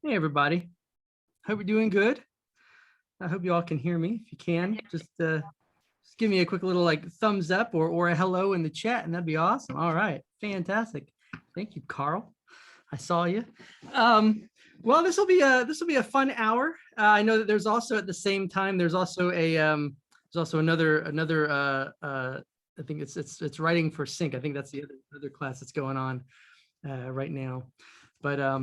Hey everybody, hope you're doing good. I hope you all can hear me. If you can, just give me a quick little like thumbs up or a hello in the chat, and that'd be awesome. All right, fantastic. Thank you, Carl. I saw you. Well, this will be a fun hour. I know that there's also at the same time there's also another I think it's writing for sync. I think that's the other class that's going on right now. But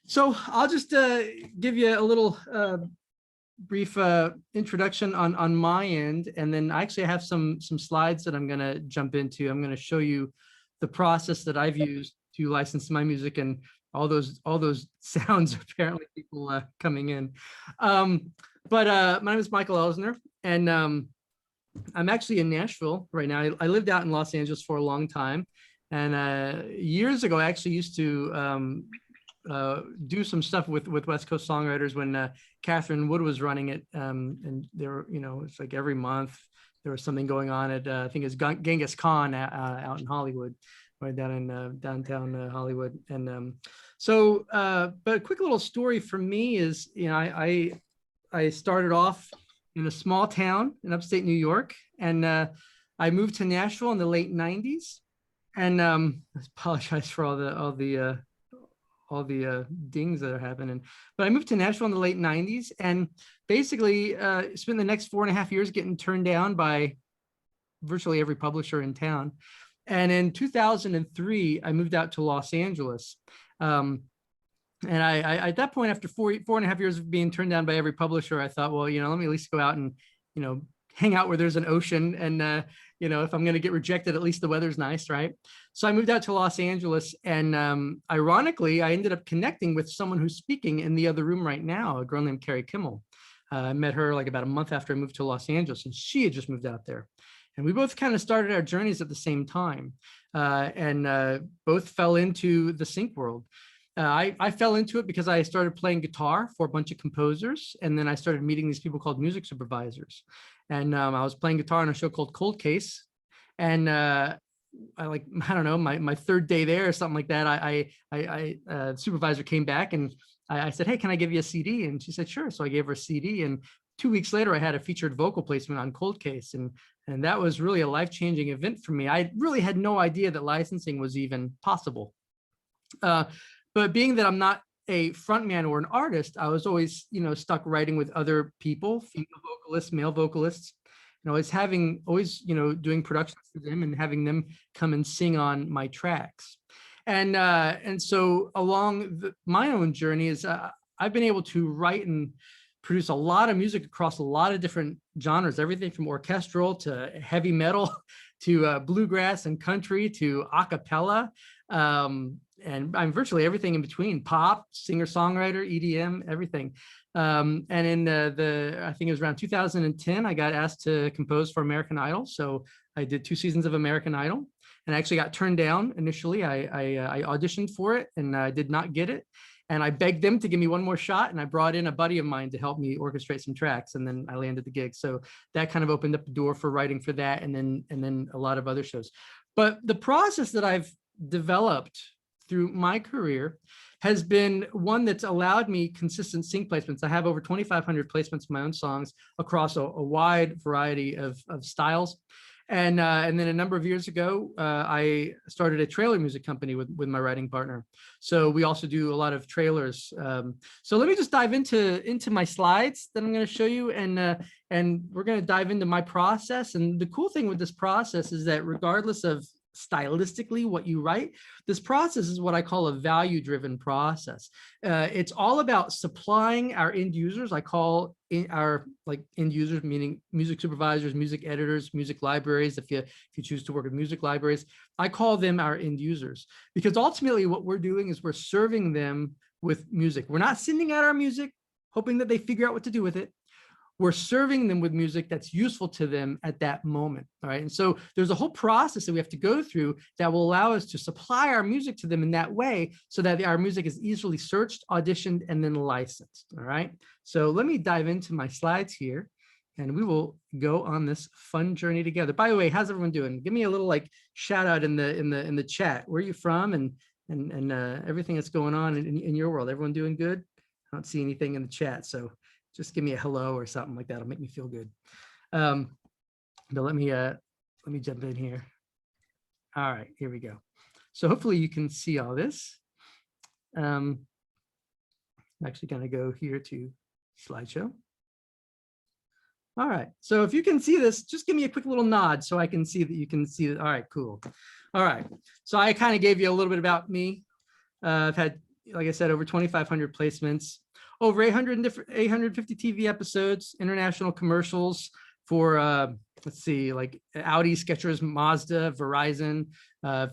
so I'll just give you a little brief introduction on my end, and then I actually have some slides that I'm going to jump into. I'm going to show you the process that I've used to license my music and all those sounds apparently people coming in. But my name is Michael Elsner, and I'm actually in Nashville right now. I lived out in Los Angeles for a long time, and years ago I actually used to do some stuff with West Coast songwriters when Catherine Wood was running it, and there, it's like every month there was something going on at I think it's Genghis Khan out in Hollywood, right down in downtown Hollywood. And but a quick little story for me is, I started off in a small town in upstate New York, and I moved to Nashville in the late '90s, and I apologize for all the dings that are happening. But I moved to Nashville in the late '90s, and basically spent the next 4.5 years getting turned down by virtually every publisher in town. And in 2003, I moved out to Los Angeles. And I at that point, after 4.5 years of being turned down by every publisher, I thought, well, let me at least go out and, hang out where there's an ocean. And, if I'm going to get rejected, at least the weather's nice, right? So I moved out to Los Angeles, and ironically, I ended up connecting with someone who's speaking in the other room right now, a girl named Carrie Kimmel. I met her like about a month after I moved to Los Angeles, and she had just moved out there. And we both kind of started our journeys at the same time, and both fell into the sync world. I fell into it because I started playing guitar for a bunch of composers, and then I started meeting these people called music supervisors. And I was playing guitar on a show called Cold Case, and I don't know, my third day there or something like that, the supervisor came back, and I said, hey, can I give you a CD? And she said, sure. So I gave her a CD, and 2 weeks later, I had a featured vocal placement on Cold Case, and that was really a life-changing event for me. I really had no idea that licensing was even possible. But being that I'm not a frontman or an artist, I was always, stuck writing with other people, female vocalists, male vocalists, always doing productions for them and having them come and sing on my tracks. And so along my own journey is I've been able to write and produce a lot of music across a lot of different genres, everything from orchestral to heavy metal to bluegrass and country to a cappella. And I'm virtually everything in between: pop, singer-songwriter, EDM, everything. And in I think it was around 2010, I got asked to compose for American Idol. So I did 2 seasons of American Idol, and I actually got turned down initially. I auditioned for it, and I did not get it. And I begged them to give me one more shot, and I brought in a buddy of mine to help me orchestrate some tracks, and then I landed the gig. So that kind of opened up the door for writing for that, and then a lot of other shows. But the process that I've developed through my career has been one that's allowed me consistent sync placements. I have over 2,500 placements of my own songs across a wide variety of styles. And then a number of years ago, I started a trailer music company with my writing partner. So we also do a lot of trailers. So let me just dive into my slides that I'm going to show you, and we're going to dive into my process. And the cool thing with this process is that regardless of stylistically what you write, this process is what I call a value-driven process. It's all about supplying our end users. I call our end users, meaning music supervisors, music editors, music libraries. If you choose to work with music libraries, I call them our end users, because ultimately what we're doing is we're serving them with music. We're not sending out our music hoping that they figure out what to do with it. We're serving them with music that's useful to them at that moment. All right. And so there's a whole process that we have to go through that will allow us to supply our music to them in that way, so that our music is easily searched, auditioned, and then licensed. All right. So let me dive into my slides here, and we will go on this fun journey together. By the way, how's everyone doing? Give me a little shout out in the chat. Where are you from, and everything that's going on in your world? Everyone doing good? I don't see anything in the chat, so just give me a hello or something like that. It'll make me feel good. But let me jump in here. All right, here we go. So hopefully you can see all this. I'm actually going to go here to slideshow. All right, so if you can see this, just give me a quick little nod so I can see that you can see it. All right, cool. All right, so I kind of gave you a little bit about me. I've had, like I said, over 2,500 placements, over 850 TV episodes, international commercials for, let's see, like Audi, Skechers, Mazda, Verizon,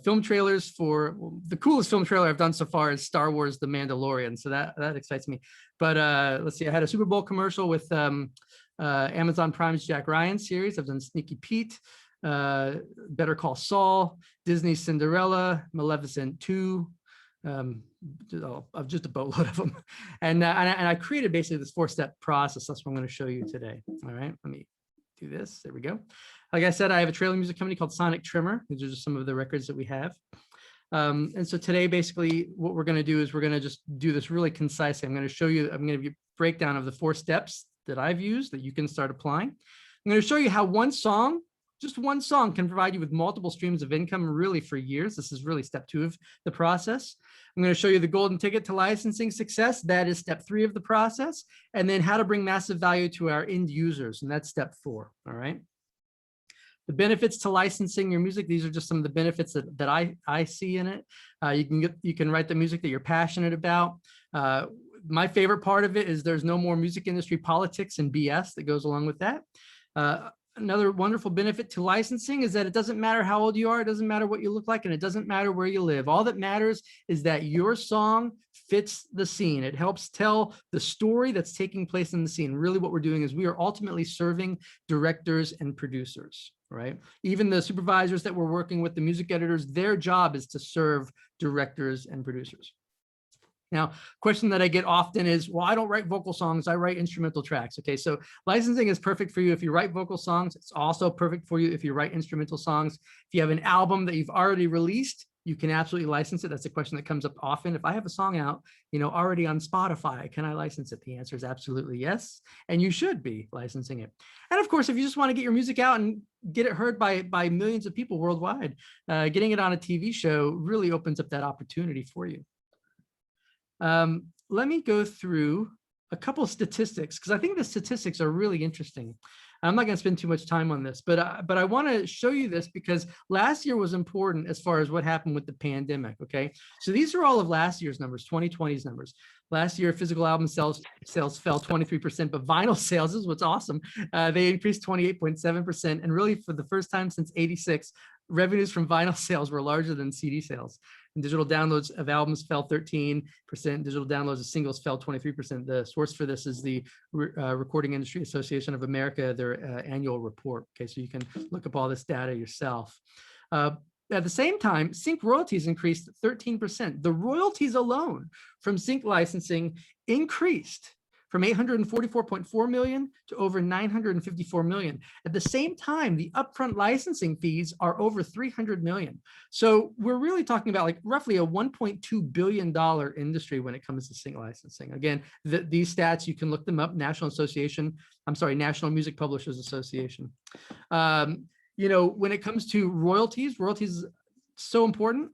film trailers for, well, the coolest film trailer I've done so far is Star Wars: The Mandalorian. So that excites me. But let's see, I had a Super Bowl commercial with Amazon Prime's Jack Ryan series. I've done Sneaky Pete, Better Call Saul, Disney Cinderella, Maleficent 2, of just a boatload of them. And I created basically this 4-step process. That's what I'm going to show you today. All right, let me do this. There we go. Like I said, I have a trailer music company called Sonic Trimmer. These are just some of the records that we have. And so today, basically, what we're going to do is we're going to just do this really concisely. I'm going to show you, I'm going to give you a breakdown of the 4 steps that I've used that you can start applying. I'm going to show you how one song, just one song, can provide you with multiple streams of income really for years. This is really step 2 of the process. I'm going to show you the golden ticket to licensing success. That is step 3 of the process. And then how to bring massive value to our end users. And that's step 4. All right. The benefits to licensing your music. These are just some of the benefits that I see in it. You can write the music that you're passionate about. My favorite part of it is there's no more music industry politics and BS that goes along with that. Another wonderful benefit to licensing is that it doesn't matter how old you are, it doesn't matter what you look like, and it doesn't matter where you live. All that matters is that your song fits the scene. It helps tell the story that's taking place in the scene. Really what we're doing is we are ultimately serving directors and producers, right? Even the supervisors that we're working with, the music editors, their job is to serve directors and producers. Now, question that I get often is, well, I don't write vocal songs, I write instrumental tracks. Okay, so licensing is perfect for you if you write vocal songs. It's also perfect for you if you write instrumental songs. If you have an album that you've already released, you can absolutely license it. That's a question that comes up often. If I have a song out, already on Spotify, can I license it? The answer is absolutely yes, and you should be licensing it. And of course, if you just want to get your music out and get it heard by millions of people worldwide, getting it on a TV show really opens up that opportunity for you. Let me go through a couple of statistics because I think the statistics are really interesting. I'm not going to spend too much time on this, but I want to show you this because last year was important as far as what happened with the pandemic. Okay, so these are all of last year's numbers, 2020's numbers. Last year, physical album sales fell 23%, but vinyl sales is what's awesome. They increased 28.7%, and really for the first time since '86, revenues from vinyl sales were larger than CD sales. And digital downloads of albums fell 13%. Digital downloads of singles fell 23%. The source for this is the Recording Industry Association of America, their annual report. Okay, so you can look up all this data yourself. At the same time, sync royalties increased 13%. The royalties alone from sync licensing increased from 844.4 million to over 954 million. At the same time, the upfront licensing fees are over 300 million. So we're really talking about like roughly a $1.2 billion industry when it comes to sync licensing. Again, these stats, you can look them up, National Music Publishers Association. When it comes to royalties is so important.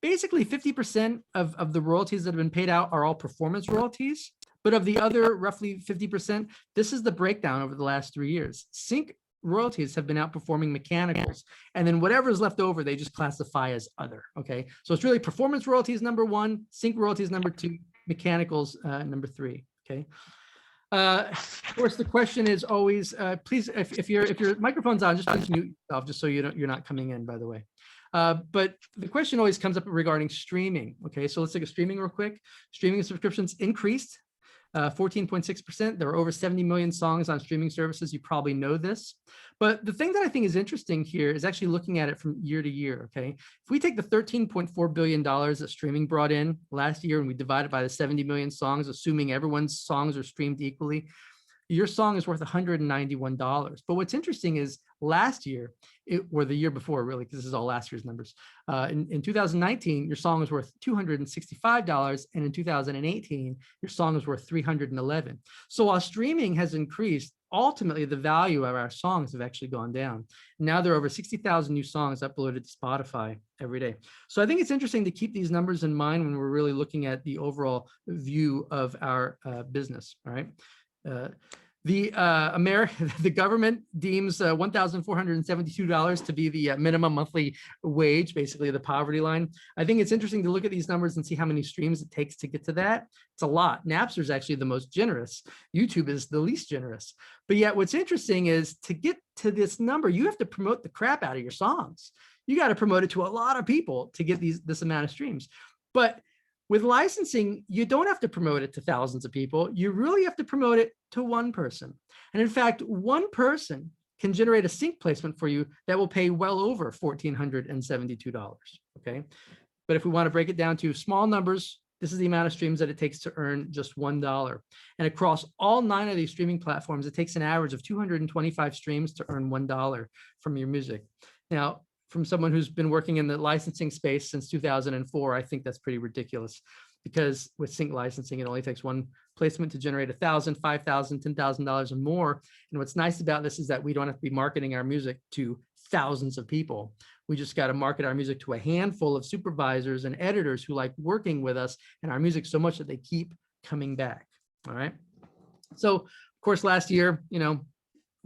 Basically 50% of the royalties that have been paid out are all performance royalties, but of the other roughly 50%, this is the breakdown over the last 3 years. Sync royalties have been outperforming mechanicals, and then whatever is left over, they just classify as other, okay? So it's really performance royalties number 1, sync royalties number 2, mechanicals number 3, okay? Of course, the question is always, please, if your microphone's on, just please mute yourself, just so you're not coming in, by the way. But the question always comes up regarding streaming. Okay, so let's take a streaming real quick. Streaming subscriptions increased 14.6%. There are over 70 million songs on streaming services. You probably know this. But the thing that I think is interesting here is actually looking at it from year to year. Okay, if we take the $13.4 billion that streaming brought in last year and we divide it by the 70 million songs, assuming everyone's songs are streamed equally, your song is worth $191. But what's interesting is last year, or the year before, really, because this is all last year's numbers. In 2019, your song was worth $265, and in 2018, your song was worth $311. So while streaming has increased, ultimately the value of our songs have actually gone down. Now there are over 60,000 new songs uploaded to Spotify every day. So I think it's interesting to keep these numbers in mind when we're really looking at the overall view of our business. All right. The government deems $1,472 to be the minimum monthly wage, basically the poverty line. I think it's interesting to look at these numbers and see how many streams it takes to get to that. It's a lot. Napster is actually the most generous. YouTube is the least generous. But yet what's interesting is to get to this number, you have to promote the crap out of your songs. You got to promote it to a lot of people to get this amount of streams. But with licensing, you don't have to promote it to thousands of people. You really have to promote it to one person. And in fact, one person can generate a sync placement for you that will pay well over $1,472, okay? But if we want to break it down to small numbers, this is the amount of streams that it takes to earn just $1. And across all 9 of these streaming platforms, it takes an average of 225 streams to earn $1 from your music. Now, from someone who's been working in the licensing space since 2004, I think that's pretty ridiculous, because with sync licensing, it only takes one placement to generate $1,000, $5,000, $10,000 or more. And what's nice about this is that we don't have to be marketing our music to thousands of people. We just got to market our music to a handful of supervisors and editors who like working with us and our music so much that they keep coming back. All right. So of course, last year,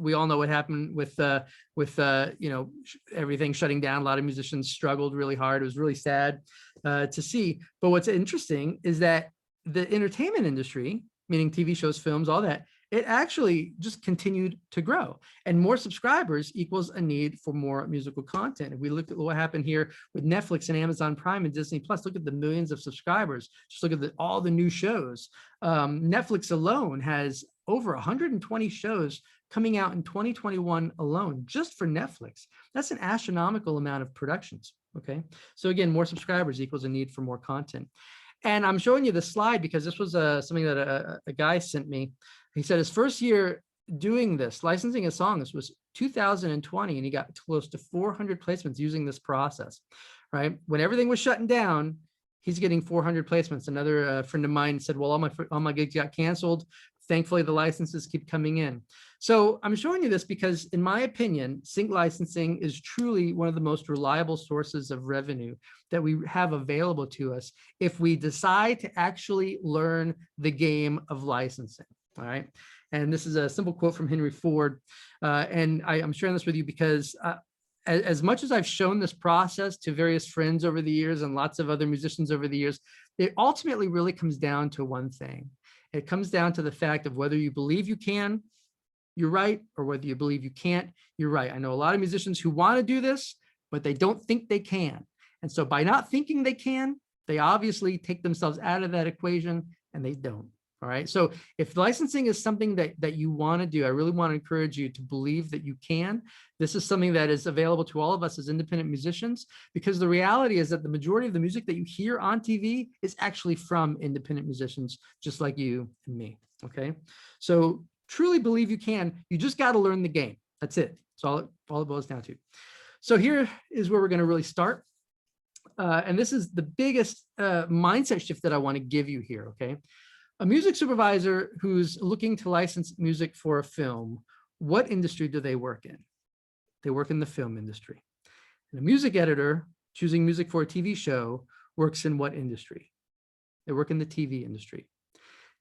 we all know what happened with everything shutting down. A lot of musicians struggled really hard. It was really sad to see. But what's interesting is that the entertainment industry, meaning TV shows, films, all that, it actually just continued to grow. And more subscribers equals a need for more musical content. If we look at what happened here with Netflix and Amazon Prime and Disney Plus, look at the millions of subscribers. Just look at all the new shows. Netflix alone has over 120 shows coming out in 2021 alone, just for Netflix. That's an astronomical amount of productions, okay? So again, more subscribers equals a need for more content. And I'm showing you this slide because this was something that a guy sent me. He said his first year doing this, licensing a song, this was 2020, and he got close to 400 placements using this process, right? When everything was shutting down, he's getting 400 placements. Another friend of mine said, well, all my gigs got canceled. Thankfully, the licenses keep coming in. So I'm showing you this because, in my opinion, sync licensing is truly one of the most reliable sources of revenue that we have available to us if we decide to actually learn the game of licensing, all right? And this is a simple quote from Henry Ford. And I'm sharing this with you because as much as I've shown this process to various friends over the years and lots of other musicians over the years, it ultimately really comes down to one thing. It comes down to the fact of whether you believe you can, you're right, or whether you believe you can't, you're right. I know a lot of musicians who want to do this, but they don't think they can. And so by not thinking they can, they obviously take themselves out of that equation, and they don't. All right. So if licensing is something that you want to do, I really want to encourage you to believe that you can. This is something that is available to all of us as independent musicians, because the reality is that the majority of the music that you hear on TV is actually from independent musicians, just like you and me. Okay. So truly believe you can. You just got to learn the game. That's it. That's all it boils down to. So here is where we're going to really start. And this is the biggest mindset shift that I want to give you here. Okay. A music supervisor who's looking to license music for a film, what industry do they work in? They work in the film industry. And a music editor choosing music for a TV show works in what industry? They work in the TV industry.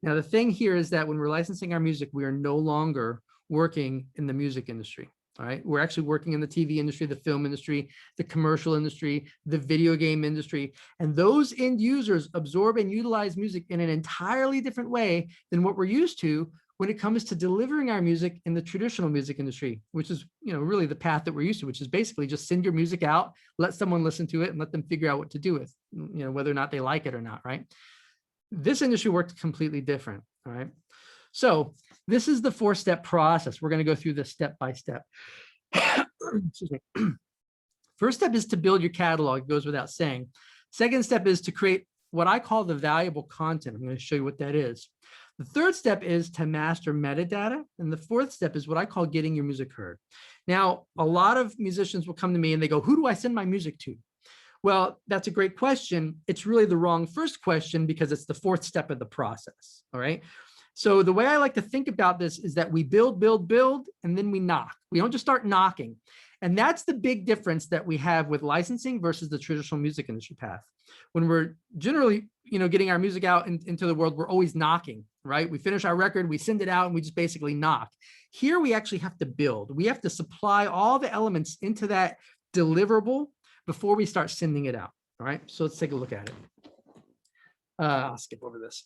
Now, the thing here is that when we're licensing our music, we are no longer working in the music industry. All right, we're actually working in the TV industry, the film industry, the commercial industry, the video game industry, and those end users absorb and utilize music in an entirely different way than what we're used to when it comes to delivering our music in the traditional music industry, which is, really the path that we're used to, which is basically just send your music out, let someone listen to it, and let them figure out what to do with, whether or not they like it or not, right? This industry worked completely different, all right? So this is the 4-step process. We're going to go through this step by step. Excuse me. First step is to build your catalog. It goes without saying. Second step is to create what I call the valuable content. I'm going to show you what that is. The third step is to master metadata. And the fourth step is what I call getting your music heard. Now, a lot of musicians will come to me and they go, who do I send my music to? Well, that's a great question. It's really the wrong first question because it's the fourth step of the process. All right. So the way I like to think about this is that we build, and then we knock. We don't just start knocking. And that's the big difference that we have with licensing versus the traditional music industry path. When we're generally, getting our music out into the world, we're always knocking, right? We finish our record, we send it out, and we just basically knock. Here, we actually have to build. We have to supply all the elements into that deliverable before we start sending it out. All right, so let's take a look at it. I'll skip over this.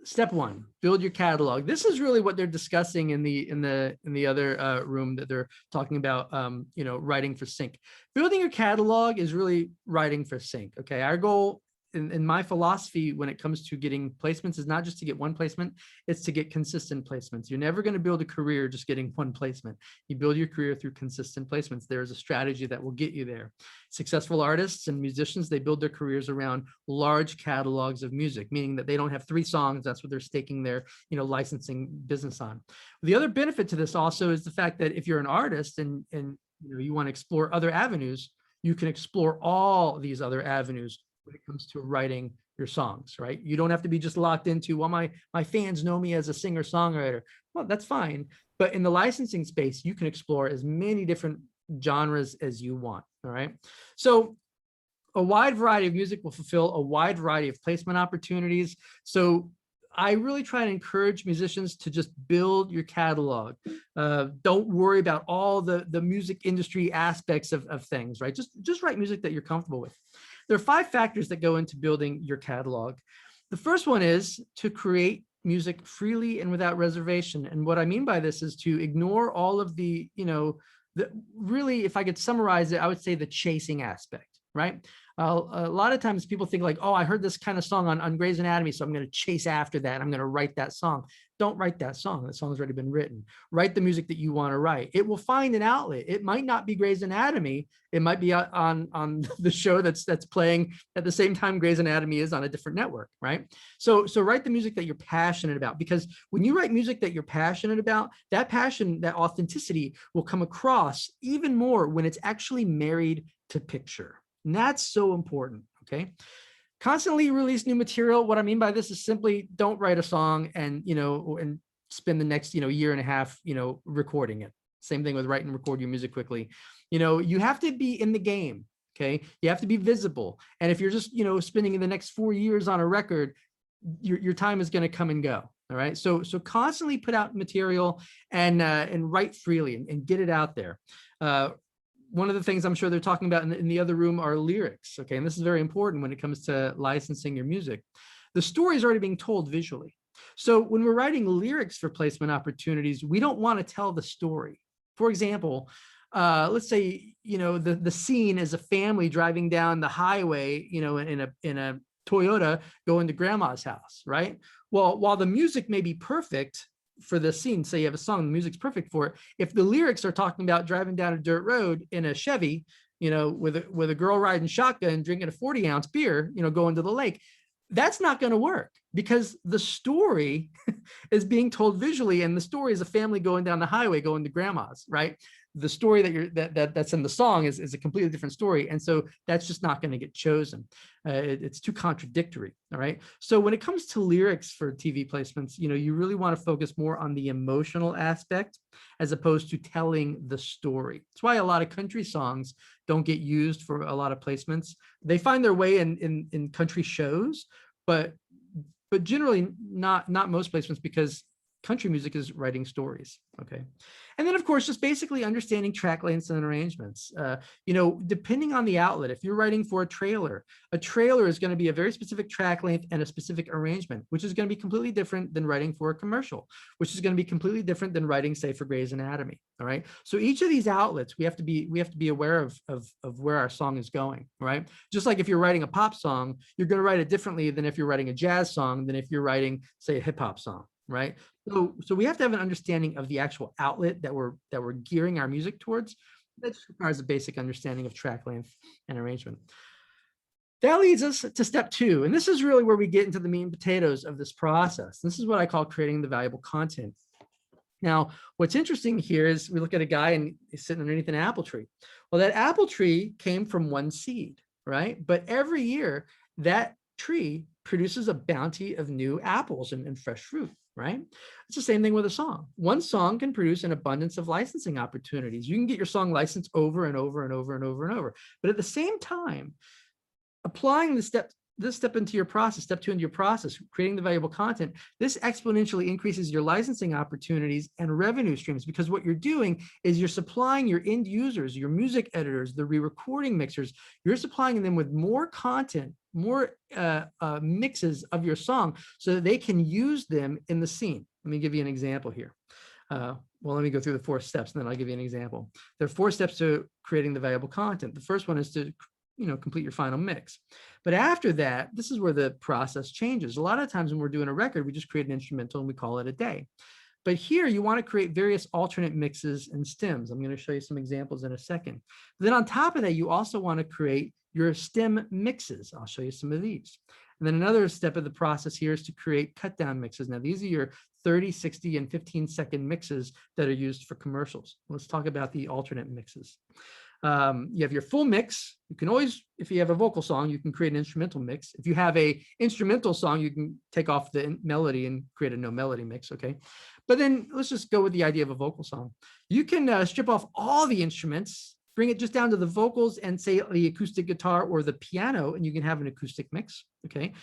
Step one, build your catalog. This is really what they're discussing in the other room that they're talking about, writing for sync. Building your catalog is really writing for sync. Okay, our goal in my philosophy when it comes to getting placements is not just to get one placement, it's to get consistent placements. You're never going to build a career just getting one placement. You build your career through consistent placements. There's a strategy that will get you there. Successful artists and musicians, they build their careers around large catalogs of music, meaning that they don't have 3 songs. That's what they're staking their, licensing business on. The other benefit to this also is the fact that if you're an artist and you want to explore other avenues, you can explore all these other avenues when it comes to writing your songs, right? You don't have to be just locked into, well, my fans know me as a singer-songwriter. Well, that's fine. But in the licensing space, you can explore as many different genres as you want, all right? So a wide variety of music will fulfill a wide variety of placement opportunities. So I really try to encourage musicians to just build your catalog. Don't worry about all the music industry aspects of things, right? Just write music that you're comfortable with. There are 5 factors that go into building your catalog. The first one is to create music freely and without reservation. And what I mean by this is to ignore all of the, really, if I could summarize it, I would say the chasing aspect, right? A lot of times people think like, oh, I heard this kind of song on Grey's Anatomy, so I'm going to chase after that. I'm going to write that song. Don't write that song. That song's already been written. Write the music that you want to write. It will find an outlet. It might not be Grey's Anatomy. It might be on the show that's playing at the same time Grey's Anatomy is on a different network, right? So write the music that you're passionate about, because when you write music that you're passionate about, that passion, that authenticity will come across even more when it's actually married to picture. And that's so important, okay? Constantly release new material. What I mean by this is simply don't write a song and, and spend the next, year and a half, recording it. Same thing with write and record your music quickly. You have to be in the game, okay? You have to be visible. And if you're just, spending the next 4 years on a record, your time is going to come and go. All right. So constantly put out material and write freely and get it out there. One of the things I'm sure they're talking about in the other room are lyrics. Okay. And this is very important when it comes to licensing your music. The story is already being told visually. So when we're writing lyrics for placement opportunities, we don't want to tell the story. For example, let's say, the scene is a family driving down the highway, in a Toyota going to grandma's house, right? Well, while the music may be perfect for the scene, say you have a song, the music's perfect for it. If the lyrics are talking about driving down a dirt road in a Chevy, with a girl riding shotgun, drinking a 40-ounce beer, going to the lake, that's not going to work because the story is being told visually, and the story is a family going down the highway going to grandma's, right? The story that's in the song is a completely different story, and so that's just not going to get chosen. It's too contradictory. All right. So when it comes to lyrics for TV placements, you really want to focus more on the emotional aspect as opposed to telling the story. That's why a lot of country songs don't get used for a lot of placements. They find their way in country shows, but generally not most placements, because country music is writing stories. Okay. And then of course, just basically understanding track lengths and arrangements. Depending on the outlet, if you're writing for a trailer is going to be a very specific track length and a specific arrangement, which is going to be completely different than writing for a commercial, which is going to be completely different than writing, say, for Grey's Anatomy. All right. So each of these outlets, we have to be aware of where our song is going. Right. Just like if you're writing a pop song, you're going to write it differently than if you're writing a jazz song than if you're writing, say, a hip hop song. Right. So we have to have an understanding of the actual outlet that we're gearing our music towards. That just requires a basic understanding of track length and arrangement. That leads us to step 2. And this is really where we get into the meat and potatoes of this process. This is what I call creating the valuable content. Now, what's interesting here is we look at a guy and he's sitting underneath an apple tree. Well, that apple tree came from one seed, right? But every year that tree produces a bounty of new apples and fresh fruit, right? It's the same thing with a song. One song can produce an abundance of licensing opportunities. You can get your song licensed over and over and over and over and over. But at the same time, applying this step into your process, step 2 into your process, creating the valuable content, this exponentially increases your licensing opportunities and revenue streams, because what you're doing is you're supplying your end users, your music editors, the re-recording mixers, you're supplying them with more content, more mixes of your song so that they can use them in the scene. Let me give you an example here. Well, let me go through the 4 steps and then I'll give you an example. There are 4 steps to creating the valuable content. The first one is to complete your final mix. But after that, this is where the process changes. A lot of times when we're doing a record, we just create an instrumental and we call it a day. But here you want to create various alternate mixes and stems. I'm going to show you some examples in a second. Then on top of that, you also want to create your stem mixes. I'll show you some of these. And then another step of the process here is to create cut down mixes. Now, these are your 30, 60, and 15-second mixes that are used for commercials. Let's talk about the alternate mixes. You have your full mix. You can always, if you have a vocal song, you can create an instrumental mix. If you have a instrumental song, you can take off the melody and create a no melody mix, okay? But then let's just go with the idea of a vocal song. You can strip off all the instruments, bring it just down to the vocals and say the acoustic guitar or the piano, and you can have an acoustic mix, okay?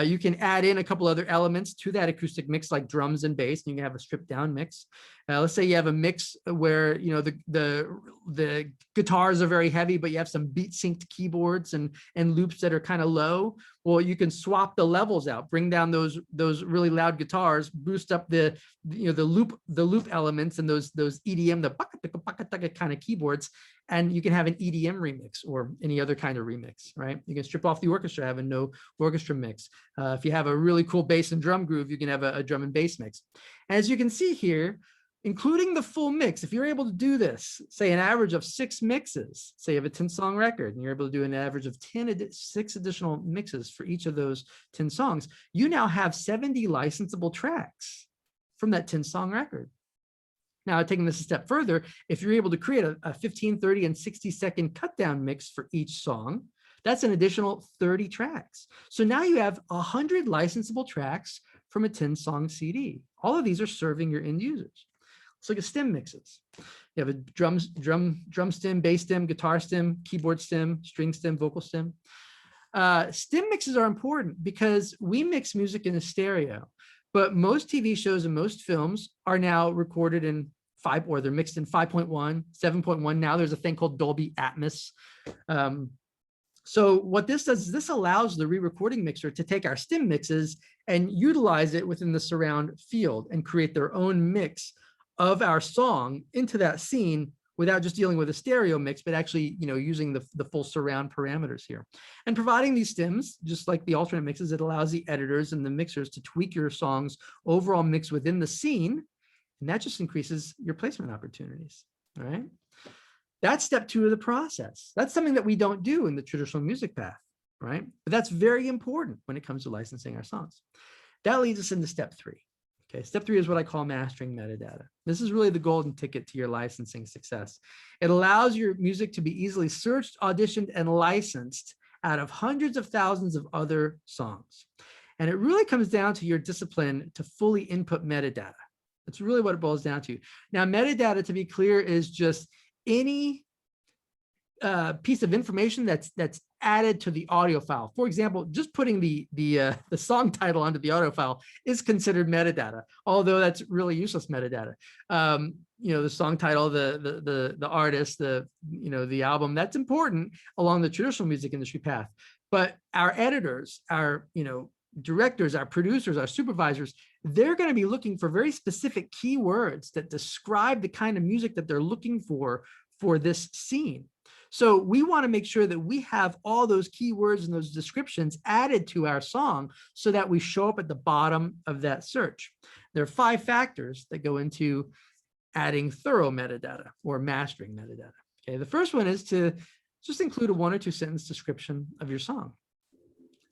You can add in a couple other elements to that acoustic mix like drums and bass, and you can have a stripped down mix. Let's say you have a mix where the guitars are very heavy, but you have some beat synced keyboards and loops that are kind of low. Well, you can swap the levels out, bring down those really loud guitars, boost up the loop elements and those EDM, the kind of keyboards, and you can have an EDM remix or any other kind of remix, right? You can strip off the orchestra, have a no orchestra mix. If you have a really cool bass and drum groove, you can have a drum and bass mix. As you can see here, including the full mix, if you're able to do this, say an average of 6 mixes, say you have a 10-song record and you're able to do an average of 6 additional mixes for each of those 10 songs, you now have 70 licensable tracks from that 10-song record. Now, taking this a step further, if you're able to create a 15, 30, and 60-second cut down mix for each song, that's an additional 30 tracks. So now you have 100 licensable tracks from a 10-song CD. All of these are serving your end users. Let's look at stem mixes. You have a drum stem, bass stem, guitar stem, keyboard stem, string stem, vocal stem. Stem mixes are important because we mix music in a stereo, but most TV shows and most films are now recorded in they're mixed in 5.1, 7.1. Now there's a thing called Dolby Atmos. So what this does is this allows the re-recording mixer to take our stem mixes and utilize it within the surround field and create their own mix of our song into that scene without just dealing with a stereo mix, but actually, using the full surround parameters here. And providing these stems, just like the alternate mixes, it allows the editors and the mixers to tweak your song's overall mix within the scene. And that just increases your placement opportunities, all right? That's step 2 of the process. That's something that we don't do in the traditional music path, right? But that's very important when it comes to licensing our songs. That leads us into step 3. Okay, step 3 is what I call mastering metadata. This is really the golden ticket to your licensing success. It allows your music to be easily searched, auditioned, and licensed out of hundreds of thousands of other songs. And it really comes down to your discipline to fully input metadata. That's really what it boils down to. Now, metadata, to be clear, is just any piece of information that's added to the audio file. For example, just putting the song title onto the audio file is considered metadata, although that's really useless metadata. The song title, the artist, the album, that's important along the traditional music industry path. But our editors, our directors, our producers, our supervisors, they're going to be looking for very specific keywords that describe the kind of music that they're looking for this scene. So we want to make sure that we have all those keywords and those descriptions added to our song so that we show up at the bottom of that search. There are 5 factors that go into adding thorough metadata or mastering metadata. Okay, the first one is to just include a 1 or 2 sentence description of your song.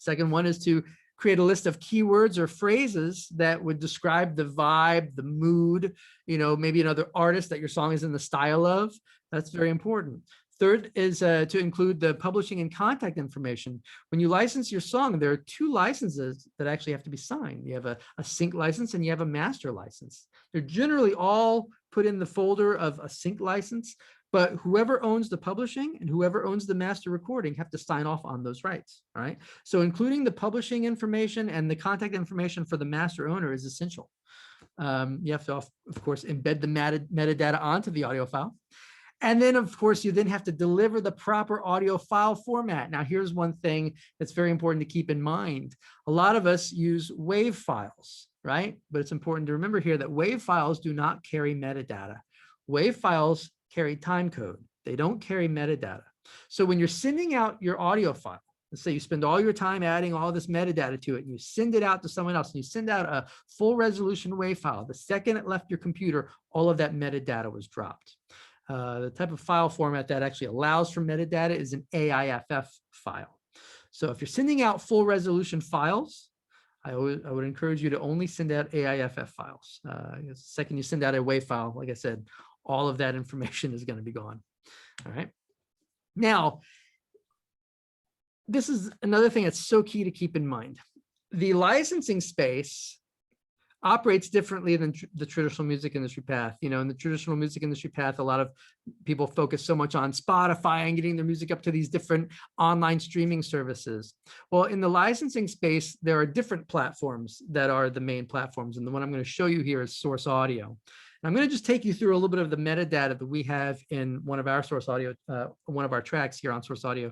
Second one is to create a list of keywords or phrases that would describe the vibe, the mood, maybe another artist that your song is in the style of. That's very important. Third is to include the publishing and contact information. When you license your song, there are 2 licenses that actually have to be signed. You have a sync license and you have a master license. They're generally all put in the folder of a sync license, but whoever owns the publishing and whoever owns the master recording have to sign off on those rights, all right? So including the publishing information and the contact information for the master owner is essential. You have to, of course, embed the metadata onto the audio file. And then, of course, you then have to deliver the proper audio file format. Now, here's one thing that's very important to keep in mind. A lot of us use WAV files, right? But it's important to remember here that WAV files do not carry metadata. WAV files carry time code. They don't carry metadata. So when you're sending out your audio file, let's say you spend all your time adding all this metadata to it, and you send it out to someone else, and you send out a full resolution WAV file. The second it left your computer, all of that metadata was dropped. The type of file format that actually allows for metadata is an AIFF file. So if you're sending out full resolution files, I would encourage you to only send out AIFF files. The second you send out a WAV file, like I said, all of that information is going to be gone. All right. Now, this is another thing that's so key to keep in mind. The licensing space operates differently than the traditional music industry path. In the traditional music industry path, a lot of people focus so much on Spotify and getting their music up to these different online streaming services. Well, in the licensing space, there are different platforms that are the main platforms. And the one I'm going to show you here is Source Audio. And I'm going to just take you through a little bit of the metadata that we have in one of our Source Audio, one of our tracks here on Source Audio.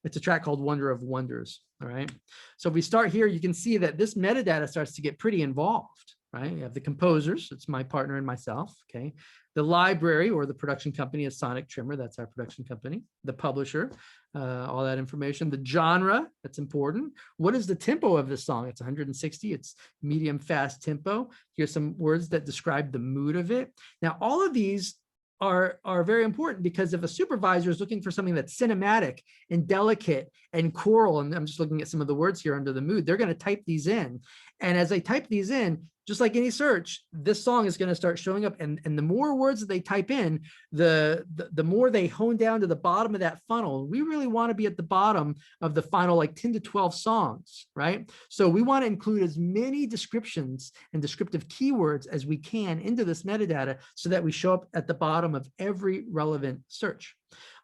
It's a track called Wonder of Wonders, all right? So if we start here, you can see that this metadata starts to get pretty involved, right? You have the composers, it's my partner and myself, okay? The library or the production company is Sonic Trimmer, that's our production company. The publisher, all that information. The genre, that's important. What is the tempo of this song? It's 160, it's medium fast tempo. Here's some words that describe the mood of it. Now, all of these are very important, because if a supervisor is looking for something that's cinematic and delicate and choral, and I'm just looking at some of the words here under the mood, they're going to type these in. And as they type these in, just like any search, this song is going to start showing up. And the more words that they type in, the more they hone down to the bottom of that funnel. We really want to be at the bottom of the final, like 10 to 12 songs, right? So we want to include as many descriptions and descriptive keywords as we can into this metadata so that we show up at the bottom of every relevant search.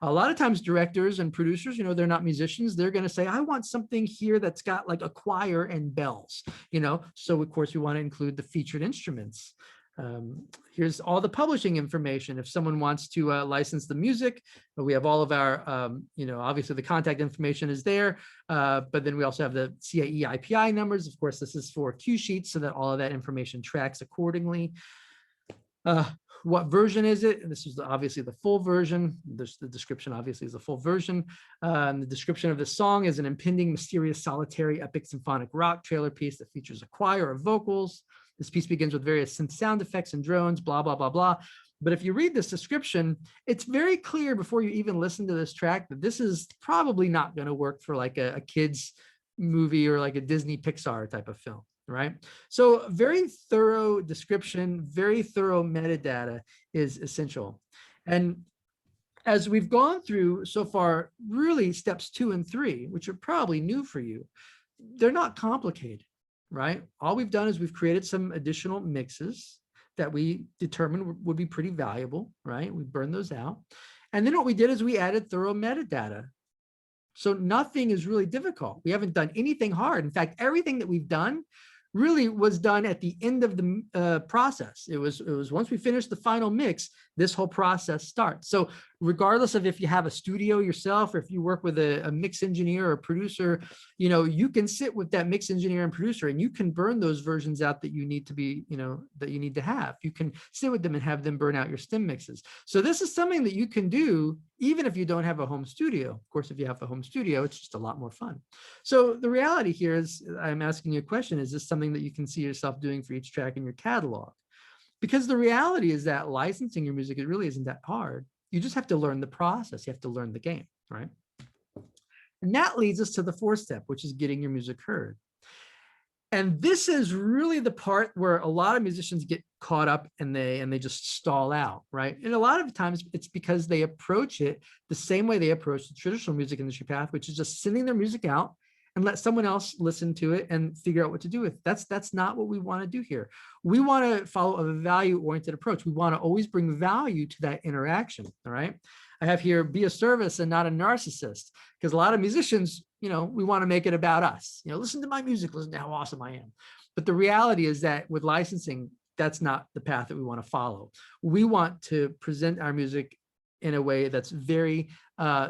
A lot of times directors and producers, they're not musicians. They're going to say, I want something here that's got like a choir and bells, So of course we want to include the featured instruments. Here's all the publishing information. If someone wants to license the music, we have all of our, obviously the contact information is there, but then we also have the CAE IPI numbers. Of course, this is for cue sheets so that all of that information tracks accordingly. What version is it? And this is obviously the full version. There's the description obviously is the full version. The description of the song is an impending, mysterious, solitary, epic symphonic rock trailer piece that features a choir of vocals. This piece begins with various synth sound effects and drones, blah, blah, blah, blah. But if you read this description, it's very clear before you even listen to this track that this is probably not going to work for like a kid's movie or like a Disney Pixar type of film. Right? So very thorough description, very thorough metadata is essential. And as we've gone through so far, really steps 2 and 3, which are probably new for you, they're not complicated, right? All we've done is we've created some additional mixes that we determined would be pretty valuable, right? We burned those out. And then what we did is we added thorough metadata. So nothing is really difficult. We haven't done anything hard. In fact, everything that we've done really was done at the end of the process. It was once we finished the final mix, this whole process starts. So regardless of if you have a studio yourself or if you work with a mix engineer or a producer, you can sit with that mix engineer and producer and you can burn those versions out that you need to be, that you need to have. You can sit with them and have them burn out your stem mixes. So this is something that you can do even if you don't have a home studio. Of course, if you have a home studio, it's just a lot more fun. So the reality here is, I'm asking you a question, is this something that you can see yourself doing for each track in your catalog? Because the reality is that licensing your music, it really isn't that hard. You just have to learn the process. You have to learn the game, right? And that leads us to the fourth step, which is getting your music heard. And this is really the part where a lot of musicians get caught up and they just stall out, right? And a lot of times it's because they approach it the same way they approach the traditional music industry path, which is just sending their music out and let someone else listen to it and figure out what to do with it. That's not what we want to do here. We want to follow a value-oriented approach. We want to always bring value to that interaction, all right? I have here, be a service and not a narcissist, because a lot of musicians, we want to make it about us. Listen to my music, listen to how awesome I am. But the reality is that with licensing, that's not the path that we want to follow. We want to present our music in a way that's very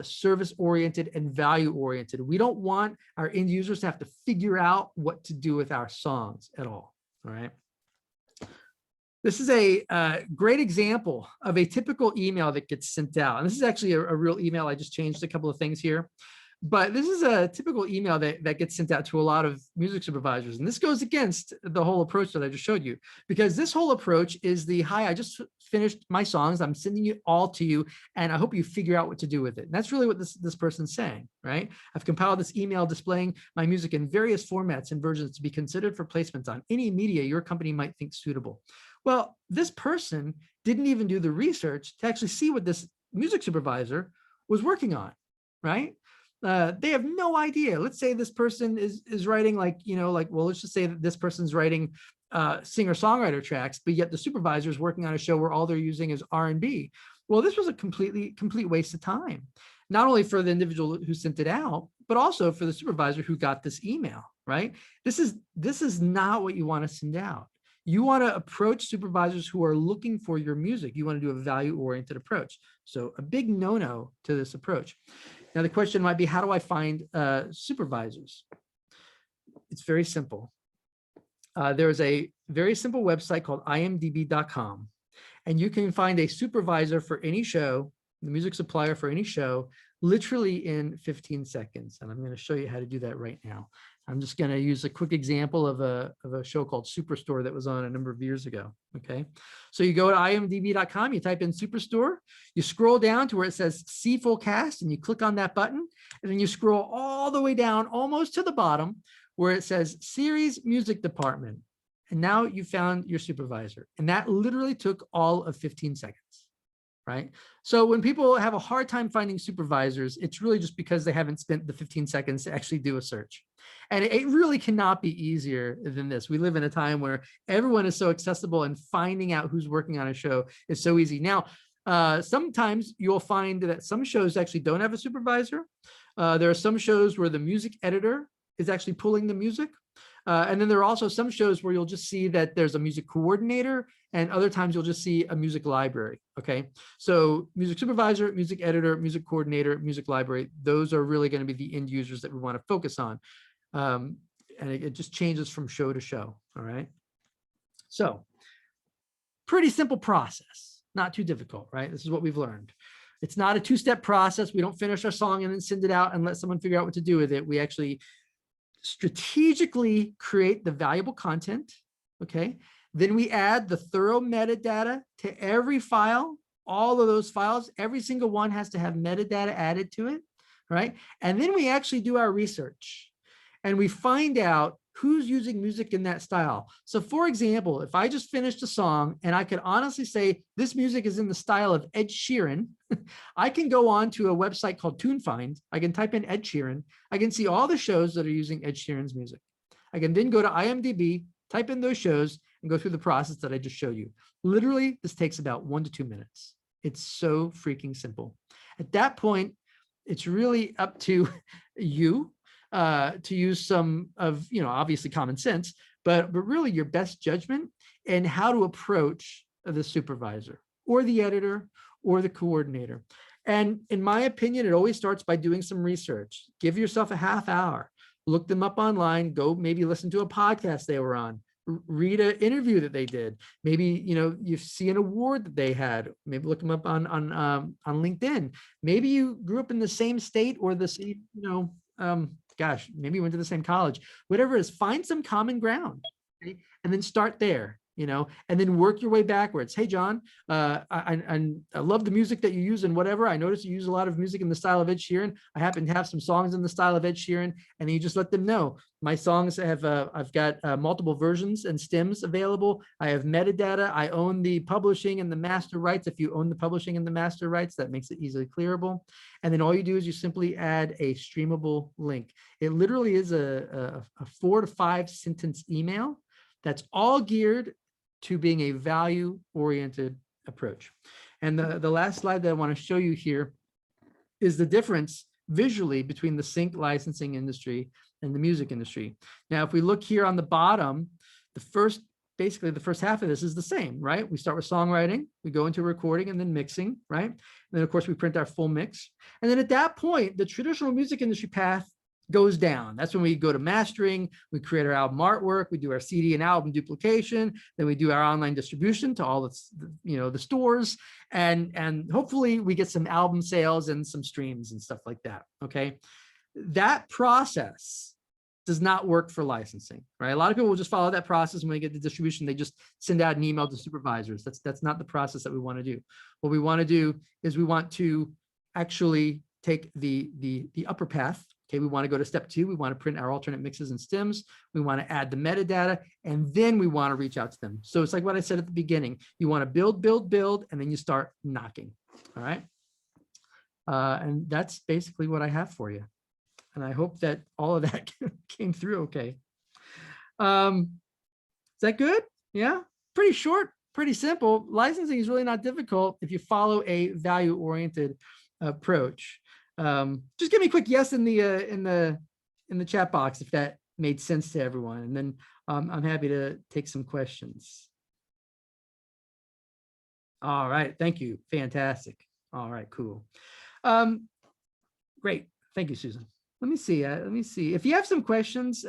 service-oriented and value-oriented. We don't want our end users to have to figure out what to do with our songs at all right? This is a great example of a typical email that gets sent out. And this is actually a real email. I just changed a couple of things here. But this is a typical email that gets sent out to a lot of music supervisors. And this goes against the whole approach that I just showed you, because this whole approach is hi, I just finished my songs. I'm sending it all to you, and I hope you figure out what to do with it. And that's really what this person's saying, right? I've compiled this email displaying my music in various formats and versions to be considered for placements on any media your company might think suitable. Well, this person didn't even do the research to actually see what this music supervisor was working on, right? They have no idea. Let's say this person is writing well, let's just say that this person's writing singer-songwriter tracks, but yet the supervisor is working on a show where all they're using is R&B. Well, this was a complete waste of time, not only for the individual who sent it out, but also for the supervisor who got this email, right? This is not what you want to send out. You want to approach supervisors who are looking for your music. You want to do a value-oriented approach. So a big no-no to this approach. Now, the question might be, how do I find supervisors? It's very simple. There's a very simple website called imdb.com, and you can find a supervisor for any show, the music supplier for any show, literally in 15 seconds. And I'm going to show you how to do that right now. I'm just going to use a quick example of a show called Superstore that was on a number of years ago. Okay, so you go to imdb.com, you type in Superstore, you scroll down to where it says see full cast, and you click on that button, and then you scroll all the way down almost to the bottom where it says series music department. And now you found your supervisor. And that literally took all of 15 seconds. Right? So when people have a hard time finding supervisors, it's really just because they haven't spent the 15 seconds to actually do a search. And it really cannot be easier than this. We live in a time where everyone is so accessible, and finding out who's working on a show is so easy. Now, sometimes you'll find that some shows actually don't have a supervisor. There are some shows where the music editor is actually pulling the music. And then there are also some shows where you'll just see that there's a music coordinator, and other times you'll just see a music library. Okay, so music supervisor, music editor, music coordinator, music library, those are really going to be the end users that we want to focus on. And it just changes from show to show. All right, so pretty simple process, not too difficult, right? This is what we've learned. It's not a two-step process. We don't finish our song and then send it out and let someone figure out what to do with it. We actually strategically create the valuable content. Okay, then we add the thorough metadata to every file. All of those files, every single one has to have metadata added to it, right? And then we actually do our research, and we find out who's using music in that style. So for example, if I just finished a song and I could honestly say this music is in the style of Ed Sheeran, I can go on to a website called TuneFind. I can type in Ed Sheeran. I can see all the shows that are using Ed Sheeran's music. I can then go to IMDb, type in those shows, and go through the process that I just showed you. Literally, this takes about 1 to 2 minutes. It's so freaking simple. At that point, it's really up to you to use some of, obviously common sense, but really your best judgment and how to approach the supervisor or the editor or the coordinator. And in my opinion, it always starts by doing some research. Give yourself a half hour, look them up online, go maybe listen to a podcast they were on, read an interview that they did. Maybe, you see an award that they had, maybe look them up on LinkedIn. Maybe you grew up in the same state or the same, maybe you went to the same college, whatever it is, find some common ground, okay? And then start there. and then work your way backwards. Hey, John, I love the music that you use and whatever. I noticed you use a lot of music in the style of Ed Sheeran. I happen to have some songs in the style of Ed Sheeran. And then you just let them know. My songs have, I've got multiple versions and stems available. I have metadata. I own the publishing and the master rights. If you own the publishing and the master rights, that makes it easily clearable. And then all you do is you simply add a streamable link. It literally is a 4 to 5 sentence email that's all geared to being a value-oriented approach. And the last slide that I want to show you here is the difference visually between the sync licensing industry and the music industry. Now, if we look here on the bottom, basically the first half of this is the same, right? We start with songwriting, we go into recording and then mixing, right? And then of course we print our full mix. And then at that point, the traditional music industry path goes down. That's when we go to mastering, we create our album artwork, we do our CD and album duplication, then we do our online distribution to all the stores, and hopefully we get some album sales and some streams and stuff like that. Okay, that process does not work for licensing, right? A lot of people will just follow that process, and when they get the distribution, they just send out an email to supervisors. That's not the process that we want to do. What we want to do is we want to actually take the upper path. Okay, we want to go to step 2. We want to print our alternate mixes and stems. We want to add the metadata, and then we want to reach out to them. So it's like what I said at the beginning. You want to build, and then you start knocking. All right. And that's basically what I have for you. And I hope that all of that came through okay. Is that good? Yeah, pretty short, pretty simple. Licensing is really not difficult if you follow a value-oriented approach. Just give me a quick yes in the chat box if that made sense to everyone, and then I'm happy to take some questions. All right, thank you, fantastic. All right, cool. Great, thank you, Susan. Let me see. If you have some questions,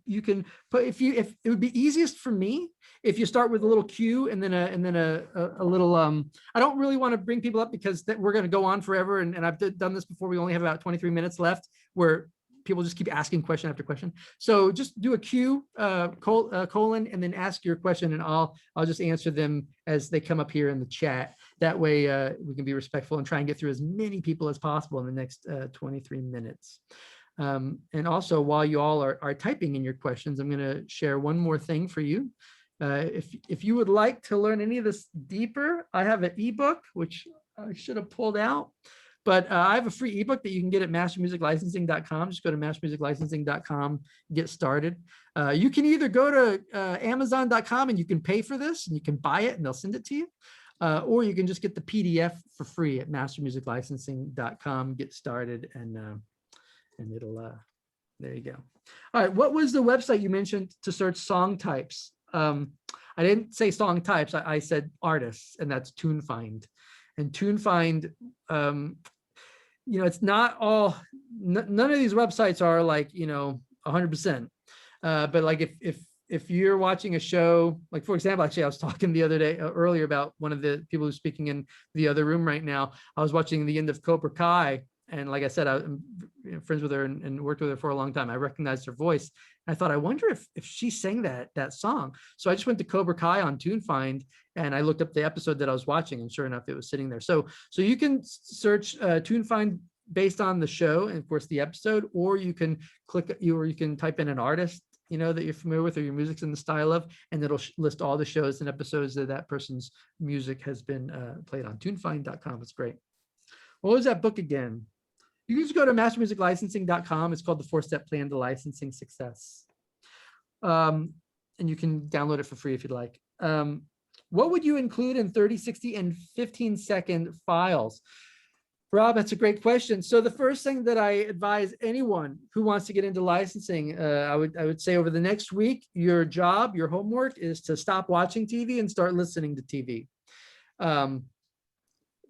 you can put. If it would be easiest for me if you start with a little cue and then a little. I don't really want to bring people up because we're going to go on forever, and I've done this before. We only have about 23 minutes left, where people just keep asking question after question. So just do a cue, colon, and then ask your question, and I'll just answer them as they come up here in the chat. That way we can be respectful and try and get through as many people as possible in the next 23 minutes. And also, while you all are typing in your questions, I'm going to share one more thing for you. If you would like to learn any of this deeper, I have an ebook, which I should have pulled out. But I have a free ebook that you can get at mastermusiclicensing.com. Just go to mastermusiclicensing.com, get started. You can either go to amazon.com and you can pay for this and you can buy it and they'll send it to you. Or you can just get the PDF for free at mastermusiclicensing.com, get started, and it'll, there you go. All right, what was the website you mentioned to search song types? I didn't say song types, I said artists, and that's TuneFind. And TuneFind, it's not all, none of these websites are like, 100%. But like if you're watching a show, like for example, actually I was talking the other day earlier about one of the people who's speaking in the other room right now. I was watching the end of Cobra Kai. And like I said, I'm friends with her and worked with her for a long time. I recognized her voice. And I thought, I wonder if she sang that song. So I just went to Cobra Kai on TuneFind and I looked up the episode that I was watching, and sure enough, it was sitting there. So you can search TuneFind based on the show and of course the episode, or you can you can type in an artist that you're familiar with or your music's in the style of, and it'll list all the shows and episodes that person's music has been played on. TuneFind.com. It's great. What was that book again? You can just go to mastermusiclicensing.com. It's called The 4-Step Plan to Licensing Success. And you can download it for free if you'd like. What would you include in 30, 60, and 15-second files? Rob, that's a great question. So the first thing that I advise anyone who wants to get into licensing, I would say over the next week, your job, your homework is to stop watching TV and start listening to TV.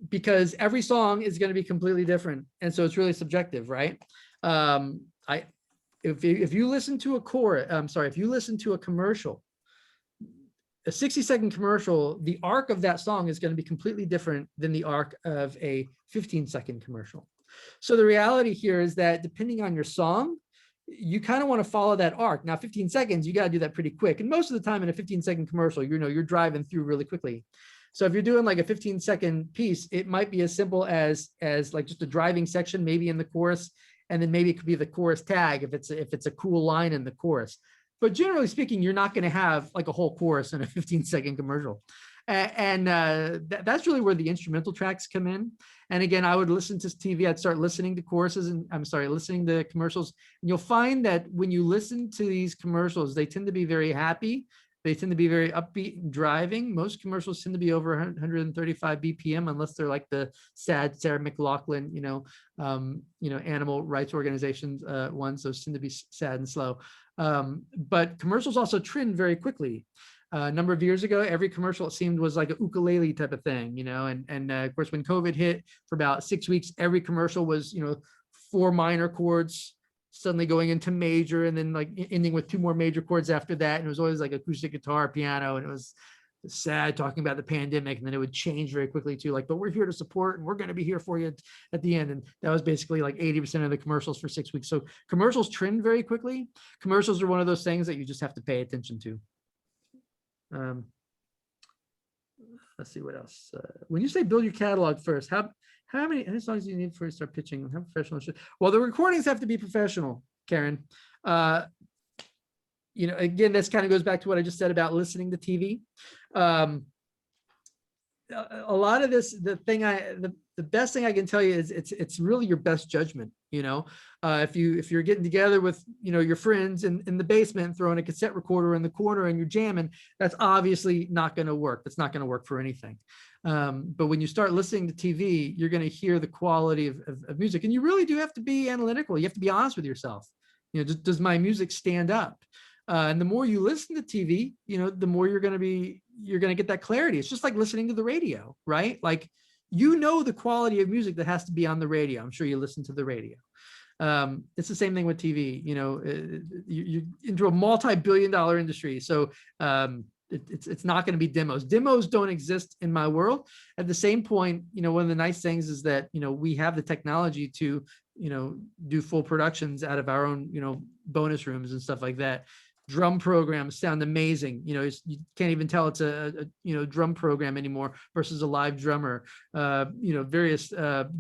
Because every song is going to be completely different. And so it's really subjective, right? If you listen to if you listen to a commercial, a 60-second commercial, the arc of that song is going to be completely different than the arc of a 15-second commercial. So the reality here is that depending on your song, you kind of want to follow that arc. Now, 15 seconds, you got to do that pretty quick. And most of the time in a 15-second commercial, you're driving through really quickly. So if you're doing like a 15-second piece, it might be as simple as like just a driving section, maybe in the chorus, and then maybe it could be the chorus tag if it's a cool line in the chorus. But generally speaking, you're not going to have like a whole chorus in a 15-second commercial. And that's really where the instrumental tracks come in. And again, I would listen to TV. I'd start listening to choruses, and listening to commercials. And you'll find that when you listen to these commercials, they tend to be very happy. They tend to be very upbeat and driving. Most commercials tend to be over 135 BPM, unless they're like the sad Sarah McLachlan, animal rights organizations ones. Those tend to be sad and slow. But commercials also trend very quickly. A number of years ago, every commercial, it seemed, was like a ukulele type of thing, and of course, when COVID hit for about 6 weeks, every commercial was, 4 minor chords suddenly going into major, and then like ending with 2 more major chords after that. And it was always like acoustic guitar, piano, and it was sad talking about the pandemic. And then it would change very quickly to like, but we're here to support, and we're going to be here for you at the end. And that was basically like 80% of the commercials for 6 weeks. So commercials trend very quickly. Commercials are one of those things that you just have to pay attention to. Let's see what else. When you say build your catalog first, how many songs do you need before you start pitching? How professional should? Well, the recordings have to be professional, Karen. Again, this kind of goes back to what I just said about listening to TV. A lot of this, the best thing I can tell you is it's really your best judgment. If you're getting together with your friends in the basement, throwing a cassette recorder in the corner and you're jamming, that's obviously not going to work. That's not going to work for anything. But when you start listening to TV, you're going to hear the quality of music, and you really do have to be analytical. You have to be honest with yourself. Does my music stand up? And the more you listen to TV, the more you're going to get that clarity. It's just like listening to the radio, right? Like, the quality of music that has to be on the radio. I'm sure you listen to the radio. It's the same thing with TV. You're into a multi-billion-dollar industry. So it's not going to be demos. Demos don't exist in my world. At the same point, one of the nice things is that, we have the technology to, do full productions out of our own, bonus rooms and stuff like that. Drum programs sound amazing. You can't even tell it's a drum program anymore versus a live drummer. Various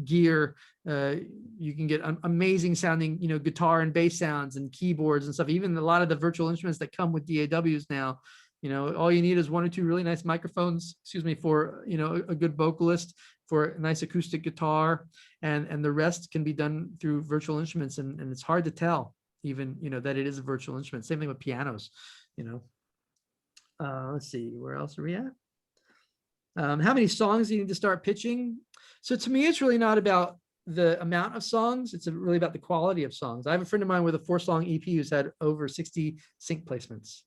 gear. You can get amazing sounding, guitar and bass sounds and keyboards and stuff. Even a lot of the virtual instruments that come with DAWs now. All you need is 1 or 2 really nice microphones, for, a good vocalist, for a nice acoustic guitar, and the rest can be done through virtual instruments. And it's hard to tell even, that it is a virtual instrument. Same thing with pianos, let's see, where else are we at? How many songs do you need to start pitching? So to me, it's really not about the amount of songs. It's really about the quality of songs. I have a friend of mine with a 4-song EP who's had over 60 sync placements.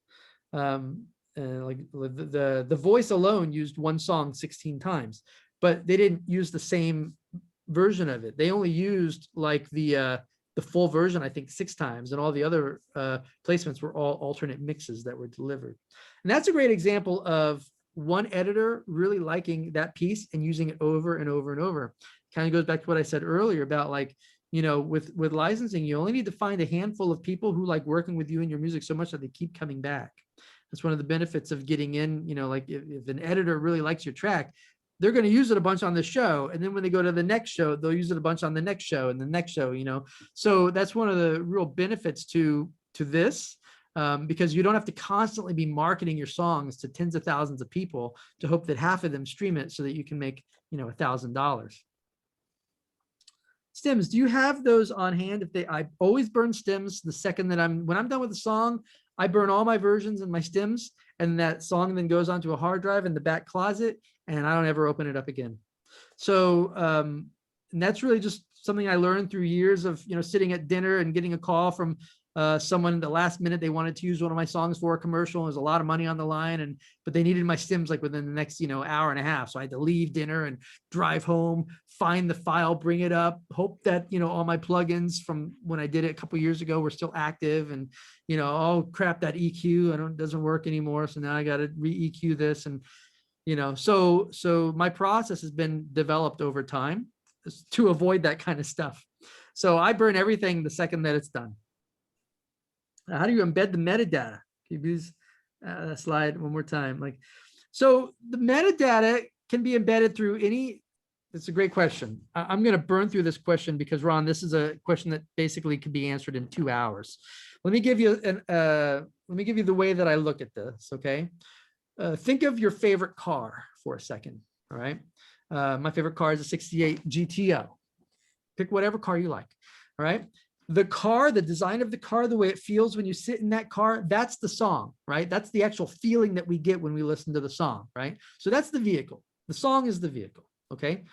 Like the voice alone used one song 16 times, but they didn't use the same version of it. They only used like the full version, I think, 6 times, and all the other placements were all alternate mixes that were delivered. And that's a great example of one editor really liking that piece and using it over and over and over. Kind of goes back to what I said earlier about like, with licensing, you only need to find a handful of people who like working with you and your music so much that they keep coming back. That's one of the benefits of getting in, like if an editor really likes your track, they're going to use it a bunch on the show. And then when they go to the next show, they'll use it a bunch on the next show and the next show, So that's one of the real benefits to this, because you don't have to constantly be marketing your songs to tens of thousands of people to hope that half of them stream it so that you can make, $1,000. Stems, do you have those on hand? I always burn stems the second that when I'm done with the song, I burn all my versions and my stems, and that song then goes onto a hard drive in the back closet, and I don't ever open it up again. So, and that's really just something I learned through years of, sitting at dinner and getting a call from someone at the last minute. They wanted to use one of my songs for a commercial. There's a lot of money on the line, but they needed my stems like within the next, hour and a half. So I had to leave dinner and drive home, find the file, bring it up, hope that, all my plugins from when I did it a couple of years ago were still active, and, oh crap, that EQ, doesn't work anymore. So now I got to re-EQ this. And, so my process has been developed over time to avoid that kind of stuff. So I burn everything the second that it's done. How do you embed the metadata? Can you use that slide one more time? Like, so the metadata can be embedded through any. It's a great question. I'm going to burn through this question because, Ron, this is a question that basically can be answered in 2 hours. Let me give you the way that I look at this. Okay, think of your favorite car for a second. All right, my favorite car is a '68 GTO. Pick whatever car you like. All right. The car, the design of the car, the way it feels when you sit in that car, that's the song, right? That's the actual feeling that we get when we listen to the song, right? So that's the vehicle. The song is the vehicle, okay?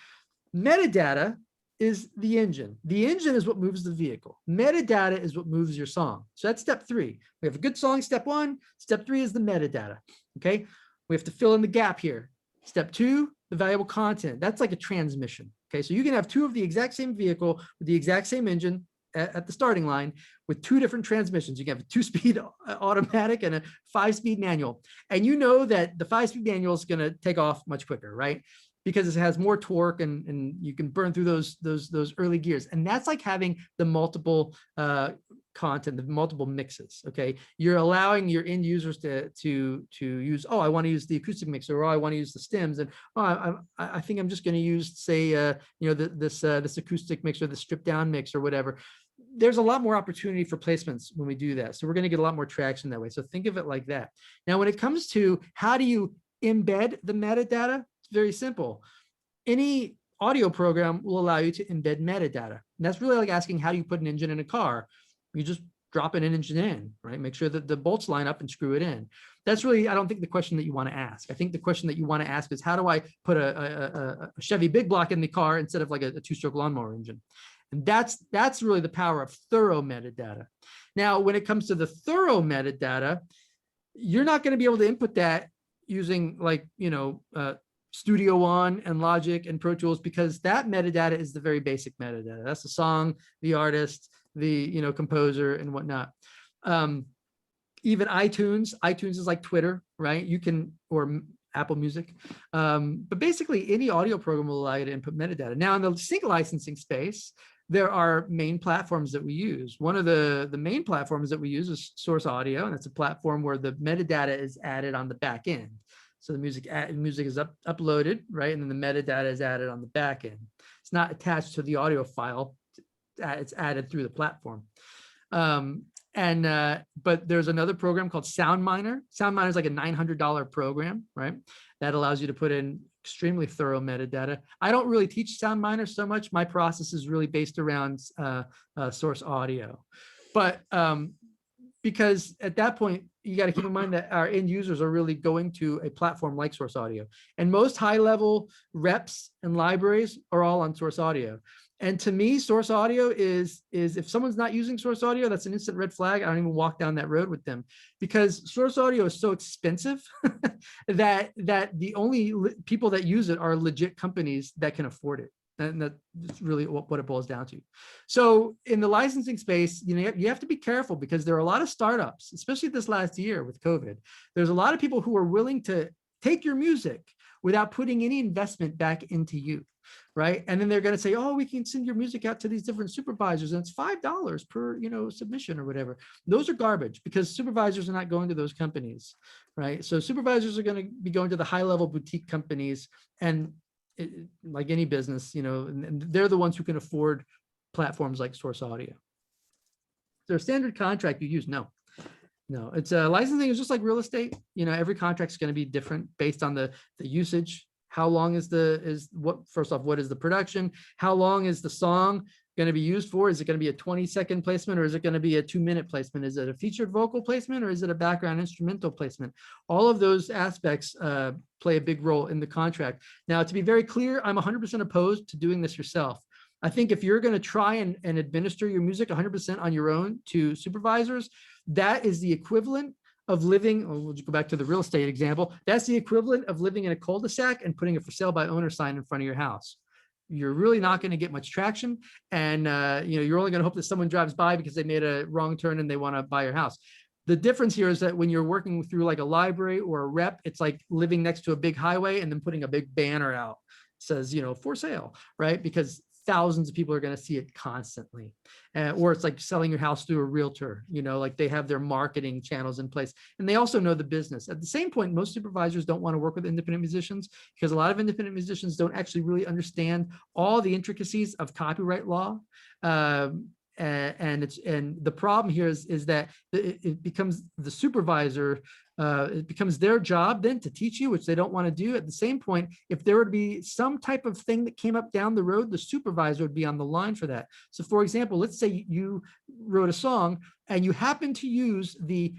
Metadata is the engine. The engine is what moves the vehicle. Metadata is what moves your song. So that's step 3. We have a good song, step 1. Step 3 is the metadata, okay? We have to fill in the gap here. Step 2, the valuable content. That's like a transmission, okay? So you can have 2 of the exact same vehicle with the exact same engine at the starting line with 2 different transmissions. You can have a 2-speed automatic and a 5-speed manual. And you know that the 5-speed manual is going to take off much quicker, right? Because it has more torque and you can burn through those early gears. And that's like having the multiple content, the multiple mixes. Okay, you're allowing your end users to use. Oh, I want to use the acoustic mixer, or I want to use the stems, and I think I'm just going to use, say, this acoustic mixer, the stripped down mix, or whatever. There's a lot more opportunity for placements when we do that. So we're going to get a lot more traction that way. So think of it like that. Now, when it comes to how do you embed the metadata, it's very simple. Any audio program will allow you to embed metadata. And that's really like asking, how do you put an engine in a car? You just drop an engine in, right? Make sure that the bolts line up and screw it in. That's really, I don't think, the question that you want to ask. I think the question that you want to ask is, how do I put a Chevy big block in the car instead of like a 2-stroke lawnmower engine? And that's really the power of thorough metadata. Now, when it comes to the thorough metadata, you're not going to be able to input that using like, Studio One and Logic and Pro Tools, because that metadata is the very basic metadata. That's the song, the artist, the composer, and whatnot. Even iTunes is like Twitter, right? You can, or Apple Music, but basically any audio program will allow you to input metadata. Now, in the sync licensing space, there are main platforms that we use. One of the main platforms that we use is Source Audio, and it's a platform where the metadata is added on the back end. So the music is uploaded, right? And then the metadata is added on the back end. It's not attached to the audio file. It's added through the platform. But there's another program called SoundMiner. SoundMiner is like a $900 program, right? That allows you to put in extremely thorough metadata. I don't really teach SoundMiner so much. My process is really based around Source Audio. But because at that point, you got to keep in mind that our end users are really going to a platform like Source Audio. And most high-level reps and libraries are all on Source Audio. And to me, Source Audio is if someone's not using Source Audio, that's an instant red flag. I don't even walk down that road with them, because Source Audio is so expensive that the only people that use it are legit companies that can afford it. And that's really what it boils down to. So in the licensing space, you have to be careful, because there are a lot of startups, especially this last year with COVID. There's a lot of people who are willing to take your music without putting any investment back into you, right? And then they're going to say, oh, we can send your music out to these different supervisors, and it's $5 per submission or whatever. Those are garbage, because supervisors are not going to those companies, right? So supervisors are going to be going to the high-level boutique companies, and like any business, and they're the ones who can afford platforms like Source Audio. Their standard contract you use? No, it's licensing is just like real estate. Every contract is going to be different based on the usage. How long first off, what is the production? How long is the song going to be used for? Is it going to be a 20-second placement, or is it going to be a 2-minute placement? Is it a featured vocal placement, or is it a background instrumental placement? All of those aspects play a big role in the contract. Now, to be very clear, I'm 100% opposed to doing this yourself. I think if you're going to try and administer your music 100% on your own to supervisors, that is the equivalent of living, we'll go back to the real estate example, that's the equivalent of living in a cul-de-sac and putting a for sale by owner sign in front of your house. You're really not going to get much traction, and you're only going to hope that someone drives by because they made a wrong turn and they want to buy your house. The difference here is that when you're working through like a library or a rep, it's like living next to a big highway and then putting a big banner out, says, for sale, right? Because thousands of people are going to see it constantly. Or it's like selling your house through a realtor, like they have their marketing channels in place and they also know the business. At the same point, most supervisors don't want to work with independent musicians because a lot of independent musicians don't actually really understand all the intricacies of copyright law. And the problem here is that it becomes the supervisor, it becomes their job then to teach you, which they don't want to do. At the same point, if there were to be some type of thing that came up down the road, the supervisor would be on the line for that. So for example, let's say you wrote a song and you happen to use the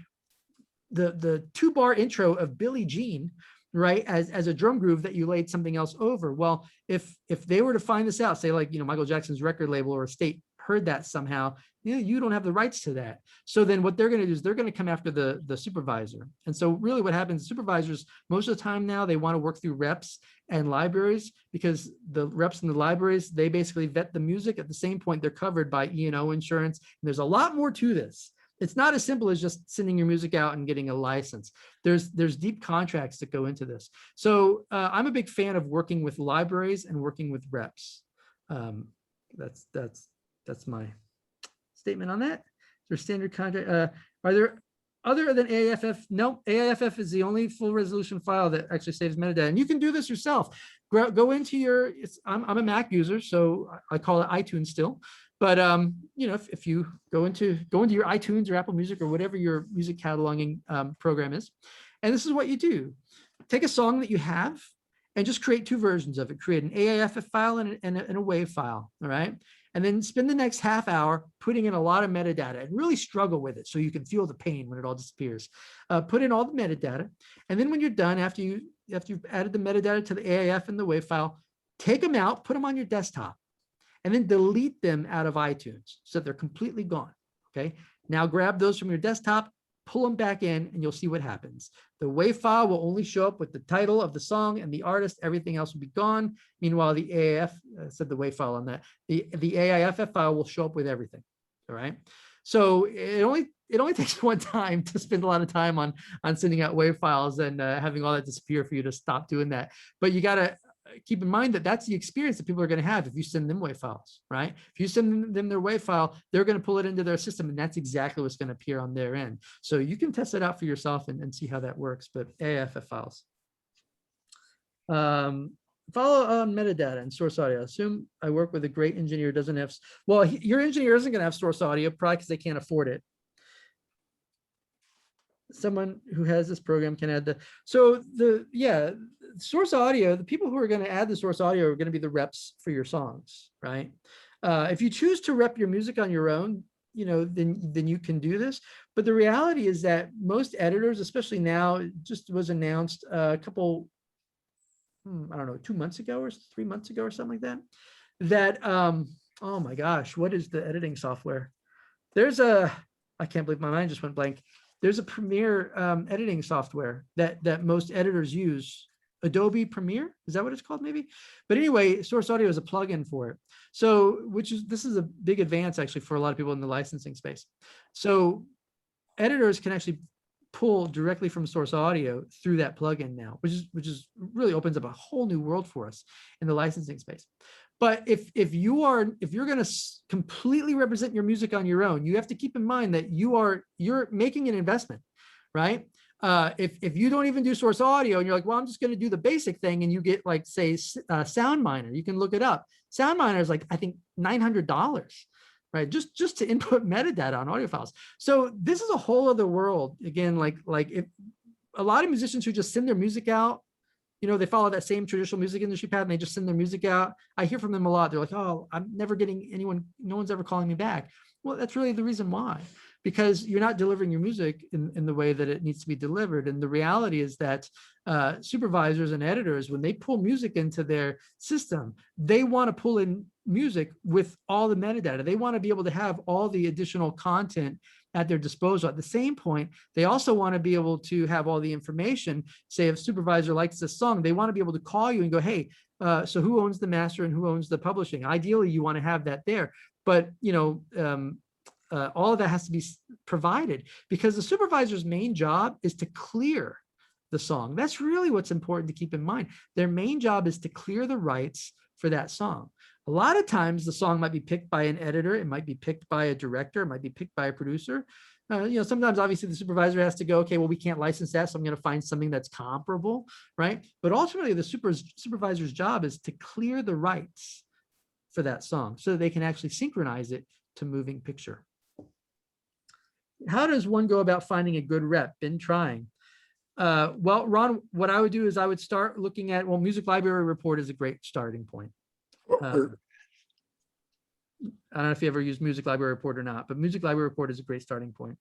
2-bar intro of Billie Jean, right, as a drum groove that you laid something else over. Well, if they were to find this out, say like, Michael Jackson's record label or estate heard that somehow, you don't have the rights to that. So then what they're going to do is they're going to come after the supervisor. And so really what happens, supervisors, most of the time now, they want to work through reps and libraries because the reps and the libraries, they basically vet the music. At the same point, they're covered by E&O insurance. And there's a lot more to this. It's not as simple as just sending your music out and getting a license. There's deep contracts that go into this. So I'm a big fan of working with libraries and working with reps. That's my statement on that. There's standard contract. Are there other than AIFF? No, AIFF is the only full resolution file that actually saves metadata. And you can do this yourself. Go into your, I'm a Mac user, so I call it iTunes still. But if you go into your iTunes or Apple Music or whatever your music cataloging program is, and this is what you do: take a song that you have and just create 2 versions of it. Create an AIFF file and a WAV file. All right. And then spend the next half hour putting in a lot of metadata and really struggle with it so you can feel the pain when it all disappears. Put in all the metadata. And then when you're done, after you've added the metadata to the AIF and the WAV file, take them out, put them on your desktop, and then delete them out of iTunes so they're completely gone. Okay. Now grab those from your desktop, pull them back in, and you'll see what happens. The WAV file will only show up with the title of the song and the artist. Everything else will be gone. Meanwhile, the AIF, said the WAV file on that, the AIFF file will show up with everything. All right. So it only takes one time to spend a lot of time on sending out WAV files and having all that disappear for you to stop doing that. But you got to keep in mind that that's the experience that people are going to have if you send them WAV files, right? If you send them their WAV file, they're going to pull it into their system, and that's exactly what's going to appear on their end. So you can test it out for yourself and see how that works. But AIFF files. Follow on metadata and source audio. Assume I work with a great engineer doesn't have, well, your engineer isn't going to have source audio probably because they can't afford it. Someone who has this program can add source audio. The people who are going to add the source audio are going to be the reps for your songs, right? If you choose to rep your music on your own, then you can do this. But the reality is that most editors, especially now, it just was announced a couple, I don't know, 2 months ago or 3 months ago or something like that, oh my gosh, what is the editing software? I can't believe my mind just went blank. There's a Premiere editing software that most editors use. Adobe Premiere, is that what it's called maybe? But anyway, Source Audio is a plugin for it. So, this is a big advance actually for a lot of people in the licensing space. So editors can actually pull directly from Source Audio through that plugin now, which is really opens up a whole new world for us in the licensing space. But if you're going to completely represent your music on your own, you have to keep in mind that you're making an investment, right? If you don't even do source audio and you're like, well, I'm just going to do the basic thing, and you get like, say, SoundMiner, you can look it up. SoundMiner is like, I think $900, right? Just to input metadata on audio files. So this is a whole other world. Again, like if a lot of musicians who just send their music out, they follow that same traditional music industry path and they just send their music out. I hear from them a lot. They're like, oh, I'm never getting anyone, no one's ever calling me back. Well, that's really the reason why, because you're not delivering your music in the way that it needs to be delivered. And the reality is that supervisors and editors, when they pull music into their system, they want to pull in music with all the metadata. They want to be able to have all the additional content at their disposal. At the same point, they also want to be able to have all the information. Say if a supervisor likes this song, they want to be able to call you and go, hey, so who owns the master and who owns the publishing? Ideally, you want to have that there. But, all of that has to be provided, because the supervisor's main job is to clear the song. That's really what's important to keep in mind. Their main job is to clear the rights for that song. A lot of times the song might be picked by an editor, it might be picked by a director, it might be picked by a producer. Sometimes obviously the supervisor has to go, okay, well, we can't license that, so I'm going to find something that's comparable, right? But ultimately the supervisor's job is to clear the rights for that song so that they can actually synchronize it to moving picture. How does one go about finding a good rep? Been trying. Well, Ron, what I would do is I would start looking at, well, Music Library Report is a great starting point. I don't know if you ever use Music Library Report or not, but Music Library Report is a great starting point.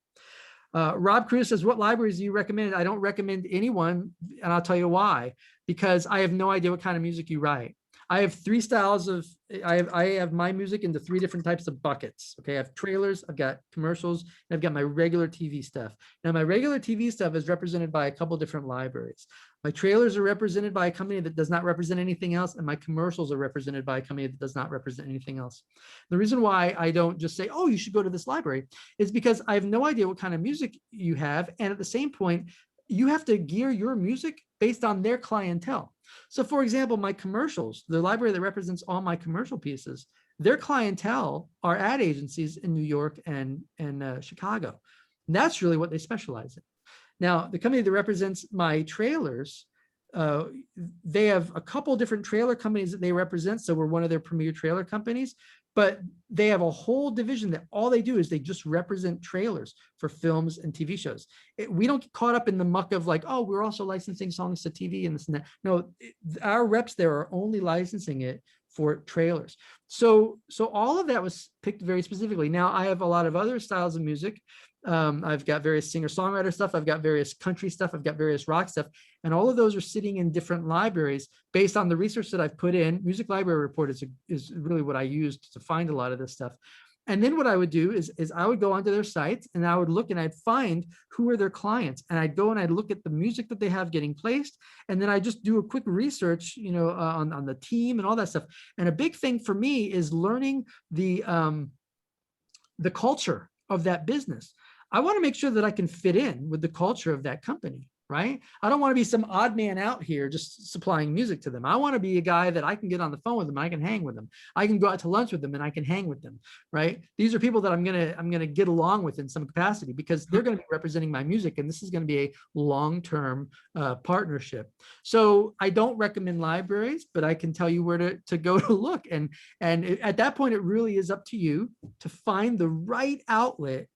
Rob Cruz says, what libraries do you recommend? I don't recommend anyone, and I'll tell you why. Because I have no idea what kind of music you write. I have three styles of, I have my music into three different types of buckets. Okay, I have trailers, I've got commercials, and I've got my regular TV stuff. Now, my regular TV stuff is represented by a couple different libraries. My trailers are represented by a company that does not represent anything else, and my commercials are represented by a company that does not represent anything else. The reason why I don't just say, oh, you should go to this library is because I have no idea what kind of music you have, and at the same point, you have to gear your music based on their clientele. So for example, my commercials, the library that represents all my commercial pieces, their clientele are ad agencies in New York and Chicago. And that's really what they specialize in. Now, the company that represents my trailers, they have a couple different trailer companies that they represent. So we're one of their premier trailer companies, but they have a whole division that all they do is they just represent trailers for films and TV shows. We don't get caught up in the muck of like, oh, we're also licensing songs to TV and this and that. No, our reps there are only licensing it for trailers. So all of that was picked very specifically. Now I have a lot of other styles of music. I've got various singer-songwriter stuff. I've got various country stuff. I've got various rock stuff. And all of those are sitting in different libraries based on the research that I've put in. Music Library Report is really what I used to find a lot of this stuff. And then what I would do is I would go onto their sites and I would look and I'd find who are their clients. And I'd go and I'd look at the music that they have getting placed. And then I just do a quick research, on the team and all that stuff. And a big thing for me is learning the culture of that business. I want to make sure that I can fit in with the culture of that company, right? I don't want to be some odd man out here just supplying music to them. I want to be a guy that I can get on the phone with them. I can hang with them. I can go out to lunch with them and I can hang with them, right? These are people that I'm gonna get along with in some capacity because they're going to be representing my music, and this is going to be a long-term partnership. So I don't recommend libraries, but I can tell you where to go to look. And at that point, it really is up to you to find the right outlet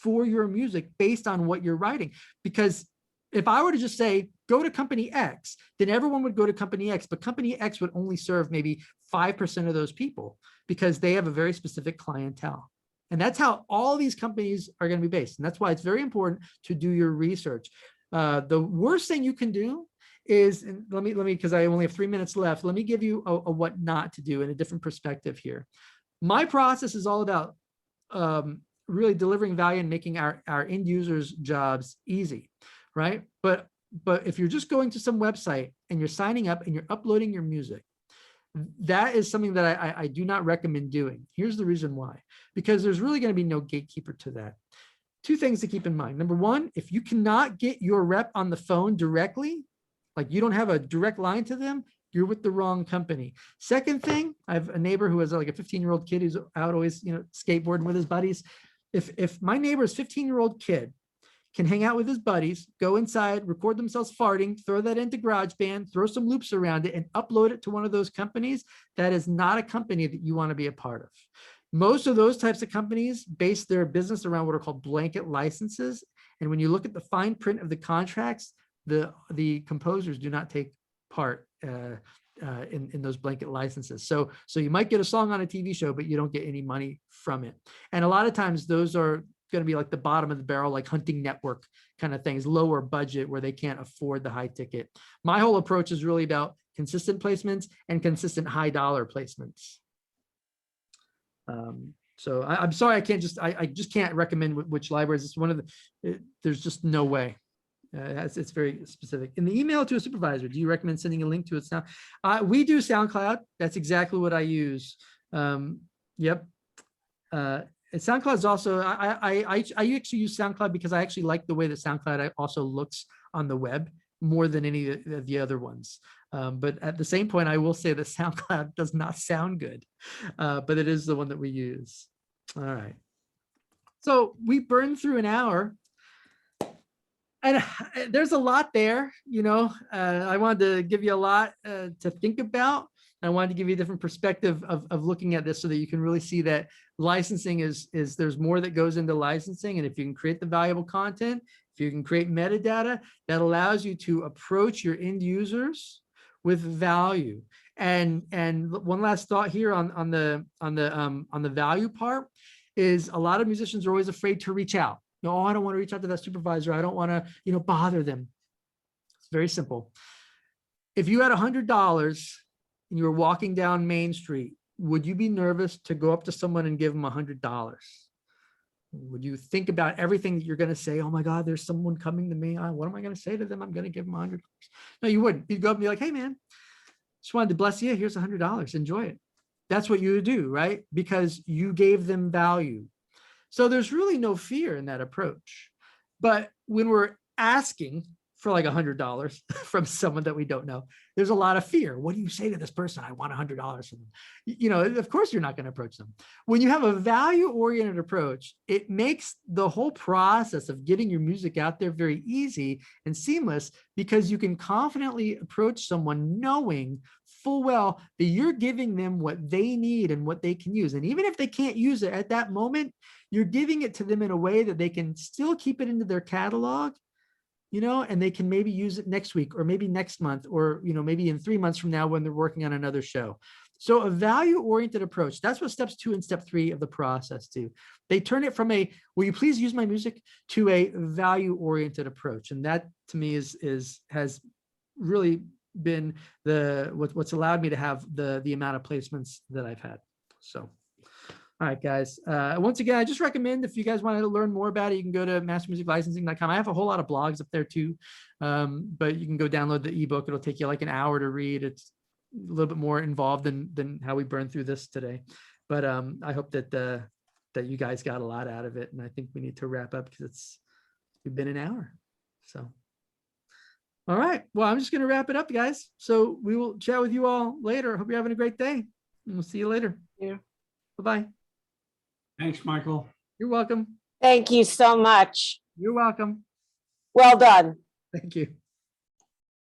for your music based on what you're writing. Because if I were to just say, go to company X, then everyone would go to company X, but company X would only serve maybe 5% of those people because they have a very specific clientele. And that's how all these companies are going to be based. And that's why it's very important to do your research. The worst thing you can do is, and let me, because I only have 3 minutes left, let me give you a what not to do in a different perspective here. My process is all about really delivering value and making our end users' jobs easy, right? But if you're just going to some website and you're signing up and you're uploading your music, that is something that I do not recommend doing. Here's the reason why. Because there's really going to be no gatekeeper to that. Two things to keep in mind. Number one, if you cannot get your rep on the phone directly, like you don't have a direct line to them, you're with the wrong company. Second thing, I have a neighbor who has like a 15-year-old kid who's out always, skateboarding with his buddies. If my neighbor's 15-year-old kid can hang out with his buddies, go inside, record themselves farting, throw that into GarageBand, throw some loops around it, and upload it to one of those companies, that is not a company that you want to be a part of. Most of those types of companies base their business around what are called blanket licenses. And when you look at the fine print of the contracts, the composers do not take part in those blanket licenses. So you might get a song on a TV show, but you don't get any money from it. And a lot of times those are going to be like the bottom of the barrel, like Hunting Network kind of things, lower budget where they can't afford the high ticket. My whole approach is really about consistent placements and consistent high dollar placements. So I'm sorry, I just can't recommend which libraries. It's one of there's just no way. It's very specific. In the email to a supervisor, do you recommend sending a link to it now? We do SoundCloud. That's exactly what I use. Yep. SoundCloud is also, I actually use SoundCloud because I actually like the way that SoundCloud also looks on the web. more than any of the other ones. But at the same point, I will say that SoundCloud does not sound good, but it is the one that we use. All right. So we burned through an hour. And there's a lot there, I wanted to give you a lot to think about. I wanted to give you a different perspective of looking at this so that you can really see that licensing is there's more that goes into licensing. And if you can create the valuable content, if you can create metadata that allows you to approach your end users with value. And one last thought here on the value part is a lot of musicians are always afraid to reach out. No, I don't want to reach out to that supervisor. I don't want to, bother them. It's very simple. If you had $100 and you were walking down Main Street, would you be nervous to go up to someone and give them $100? Would you think about everything that you're going to say? Oh my God, there's someone coming to me. What am I going to say to them? I'm going to give them $100. No, you wouldn't. You'd go up and be like, hey man, just wanted to bless you. Here's $100. Enjoy it. That's what you would do, right? Because you gave them value. So there's really no fear in that approach. But when we're asking for like $100 from someone that we don't know, there's a lot of fear. What do you say to this person? I want $100 from them. Of course you're not going to approach them. When you have a value-oriented approach, it makes the whole process of getting your music out there very easy and seamless, because you can confidently approach someone knowing full well that you're giving them what they need and what they can use. And even if they can't use it at that moment, you're giving it to them in a way that they can still keep it into their catalog, and they can maybe use it next week or maybe next month, or, maybe in 3 months from now when they're working on another show. So a value-oriented approach, that's what steps 2 and step 3 of the process do. They turn it from a, will you please use my music, to a value-oriented approach. And that to me has really been what's allowed me to have the amount of placements that I've had. So. All right, guys. Once again, I just recommend, if you guys want to learn more about it, you can go to mastermusiclicensing.com. I have a whole lot of blogs up there too, but you can go download the ebook. It'll take you like an hour to read. It's a little bit more involved than how we burned through this today. But I hope that you guys got a lot out of it. And I think we need to wrap up because we've been an hour. So, all right. Well, I'm just going to wrap it up, guys. So we will chat with you all later. Hope you're having a great day. And we'll see you later. Yeah. Bye-bye. Thanks, Michael. You're welcome. Thank you so much. You're welcome. Well done. Thank you.